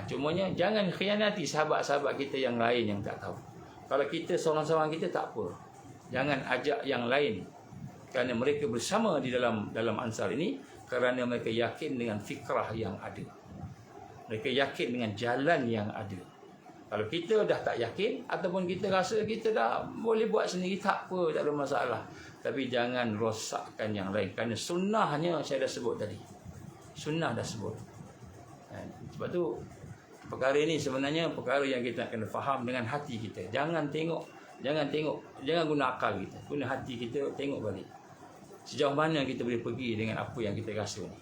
Cumanya jangan khianati sahabat-sahabat kita yang lain yang tak tahu. Kalau kita seorang-seorang kita tak apa, jangan ajak yang lain, kerana mereka bersama di dalam Ansar ini kerana mereka yakin dengan fikrah yang ada, mereka yakin dengan jalan yang ada. Kalau kita dah tak yakin ataupun kita rasa kita dah boleh buat sendiri, tak apa, tak ada masalah. Tapi jangan rosakkan yang lain, kerana sunnahnya saya dah sebut tadi. Sunnah dah sebut. Sebab tu perkara ini sebenarnya perkara yang kita kena faham dengan hati kita. Jangan guna akal kita, guna hati kita, tengok balik sejauh mana kita boleh pergi dengan apa yang kita rasa ni.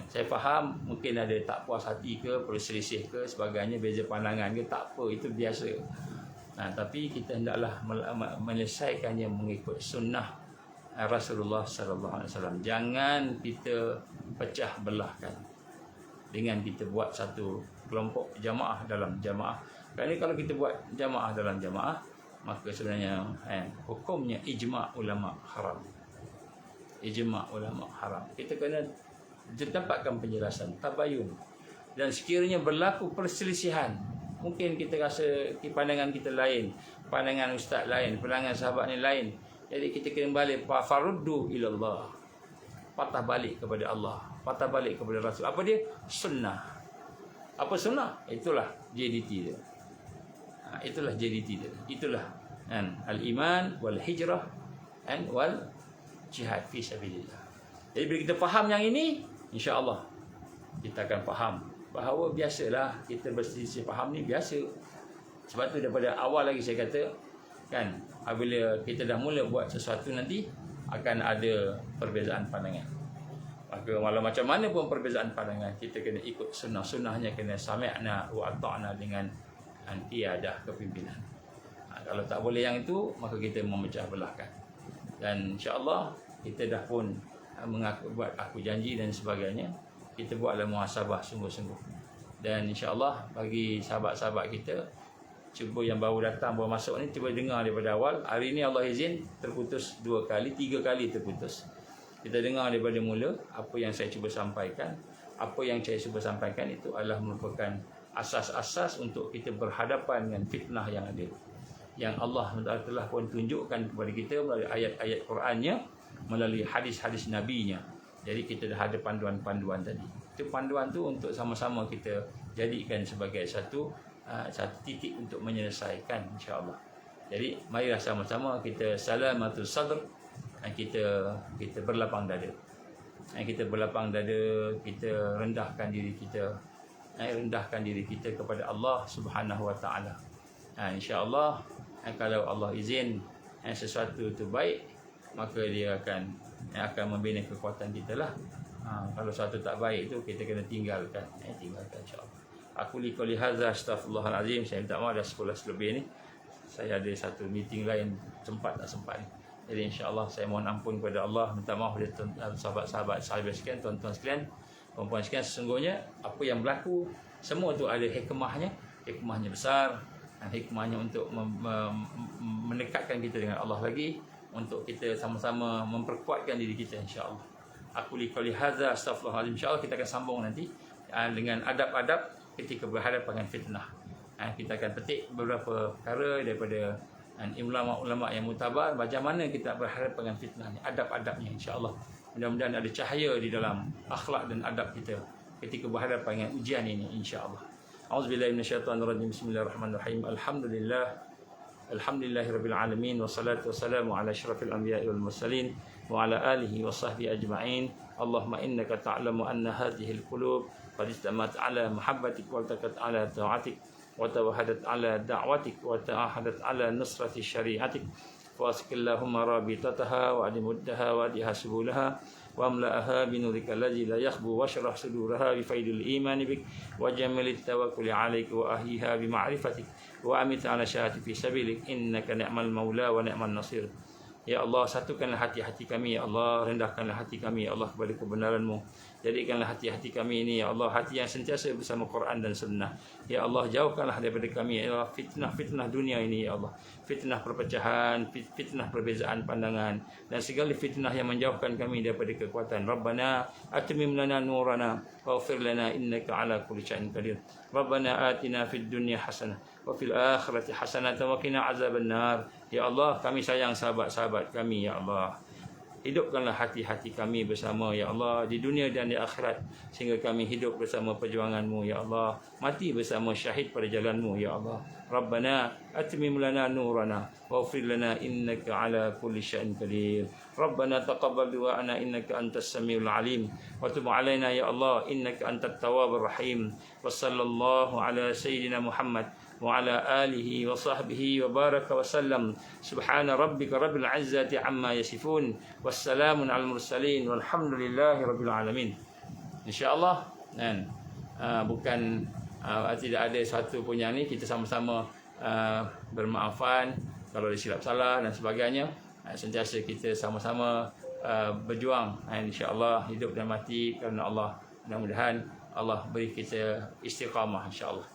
Saya faham mungkin ada tak puas hati ke, perselisih ke, sebagainya, beza pandangan ke, tak apa, itu biasa. Tapi kita hendaklah menyelesaikannya mengikut sunnah Rasulullah sallallahu alaihi wasallam. Jangan kita pecah belahkan dengan kita buat satu kelompok jamaah dalam jamaah. Kerana kalau kita buat jamaah dalam jamaah, maka sebenarnya hukumnya ijma' ulama haram. Ijma' ulama haram. Kita kena dapatkan penjelasan, tabayun. Dan sekiranya berlaku perselisihan, mungkin kita rasa pandangan kita lain, pandangan ustaz lain, pandangan sahabat ni lain, jadi kita kena balik, faruddu ilallah, patah balik kepada Allah, patah balik kepada Rasul. Apa dia? Sunnah. Apa sunnah? Itulah JDT dia. Itulah JDT dia. Itulah al-iman wal hijrah wal jihad fi sabilillah. Jadi bila kita faham yang ini, insya-Allah kita akan faham bahawa biasalah kita berselisih faham ni, biasa. Sebab tu daripada awal lagi saya kata kan, apabila kita dah mula buat sesuatu nanti akan ada perbezaan pandangan. Maka walau macam mana pun perbezaan pandangan, kita kena ikut sunnah-sunnahnya, kena sami'na wa ata'na dengan qiyadah kepimpinan. Kalau tak boleh yang itu, maka kita memecah belahkan. Dan insya-Allah kita dah pun buat aku janji dan sebagainya, kita buatlah muhasabah sungguh-sungguh. Dan insya-Allah bagi sahabat-sahabat kita, cuba yang baru datang, baru masuk ni, cuba dengar daripada awal. Hari ni Allah izin terputus 2 kali, 3 kali terputus. Kita dengar daripada mula apa yang saya cuba sampaikan. Apa yang saya cuba sampaikan itu adalah merupakan asas-asas untuk kita berhadapan dengan fitnah yang ada, yang Allah telah pun tunjukkan kepada kita melalui ayat-ayat Qurannya, melalui hadis-hadis Nabi-Nya. Jadi kita dah ada panduan-panduan tadi. Itu panduan tu untuk sama-sama kita jadikan sebagai satu titik untuk menyelesaikan, insya-Allah. Jadi marilah sama-sama kita salamatul sadr, kita berlapang dada. Kita berlapang dada, kita rendahkan diri kita kepada Allah Subhanahu wa taala. Insya-Allah kalau Allah izin sesuatu itu baik, maka dia akan membina kekuatan kita lah. Kalau sesuatu tak baik tu kita kena tinggalkan insya-Allah. Aku liqali hadza astaghfirullahalazim. Saya minta maaf dah 11 lebih ni. Saya ada satu meeting lain, tak sempat ni. Jadi insya-Allah saya mohon ampun kepada Allah, minta maaf kepada sahabat-sahabat saya sekalian, tuan-tuan sekalian, puan-puan sekalian. Sesungguhnya apa yang berlaku semua tu ada hikmahnya besar. Hikmahnya untuk mendekatkan kita dengan Allah lagi, untuk kita sama-sama memperkuatkan diri kita, insya-Allah. Aku liqali hadza astaghfirullahalazim. Insya-Allah kita akan sambung nanti dengan adab-adab ketika berhadapan dengan fitnah. Kita akan petik beberapa perkara daripada ulama-ulama yang mutabar, macam mana kita berhadapan dengan fitnah ni, adab-adabnya, insya-Allah. Mudah-mudahan ada cahaya di dalam akhlak dan adab kita ketika berhadapan dengan ujian ini, insya-Allah. A'udzubillahi minasyaitonirrajim. Bismillahirrahmanirrahim. Alhamdulillahirabbil alamin, wassalatu wassalamu ala asyrafil anbiya'i wal mursalin wa ala alihi wa sahbihi ajma'in. Allahumma innaka ta'lamu anna hadhihi al-qulub qad istamat ala muhabbatik wa taqat ala ta'atik wa tawahadat ala da'watik wa ta'ahadat ala nusrati syari'atik. Wasqillahumma rabitataha wa adimuddaha wa adihasbulaha wa amla'aha binurika allazi la yakhbu washrah suduraha bi faidil imani bik wa jamilit tawakkuli alaik wa ahliha bi ma'rifatik wa amit ala syahati fi sabilik innaka ni'mal maula wa ni'man nasir. Ya Allah, satukanlah hati-hati kami, ya Allah, rendahkanlah hati kami, ya Allah, kepada kebenaran-Mu. Jadikanlah hati-hati kami ini ya Allah hati yang sentiasa bersama Quran dan Sunnah. Ya Allah jauhkanlah daripada kami ya Allah fitnah-fitnah dunia ini ya Allah. Fitnah perpecahan, fitnah perbezaan pandangan dan segala fitnah yang menjauhkan kami daripada kekuatan. Rabbana atmim lana nurana waghfir lana innaka ala kulli syai'in qadir. Rabbana atina fid dunya hasanah wa fil akhirati hasanah wa qina azabannar. Ya Allah kami sayang sahabat-sahabat kami ya Allah. Hidupkanlah hati-hati kami bersama ya Allah di dunia dan di akhirat sehingga kami hidup bersama perjuangan-Mu ya Allah, mati bersama syahid pada jalan-Mu ya Allah. Rabbana atmim lana nurana waghfir lana innaka ala kulli syai'in qadir. Rabbana taqabbal du'ana innaka antas samiul alim wa tub alaina ya Allah innaka antat tawwabur rahim. Wa sallallahu ala sayyidina Muhammad وعلى آله وصحبه وبارك وسلم سبحان ربك رب العزة عما يصفون والسلام على المرسلين والحمد لله رب العالمين. InsyaAllah bukan tidak ada satu pun yang ni, kita sama-sama bermaafan kalau disilap salah dan sebagainya. Sentiasa kita sama-sama berjuang insyaAllah hidup dan mati kerana Allah. Mudah-mudahan Allah beri kita istiqamah insyaAllah.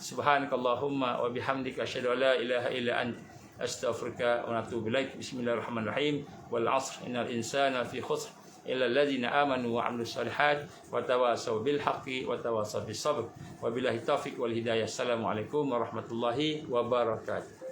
Subhanakallahumma wa bihamdika asyhadu an la ilaha illa anta astaghfiruka wa atubu ilaik. Bismillahirrahmanirrahim. Wal 'ashr innal insana fi khusr illa alladziina aamanu wa 'amilus shalihaat wa tawassaw bil haqqi wa tawassaw bis sabr. Wabillahi taufiq wal hidayah. Assalamualaikum warahmatullahi wabarakatuh.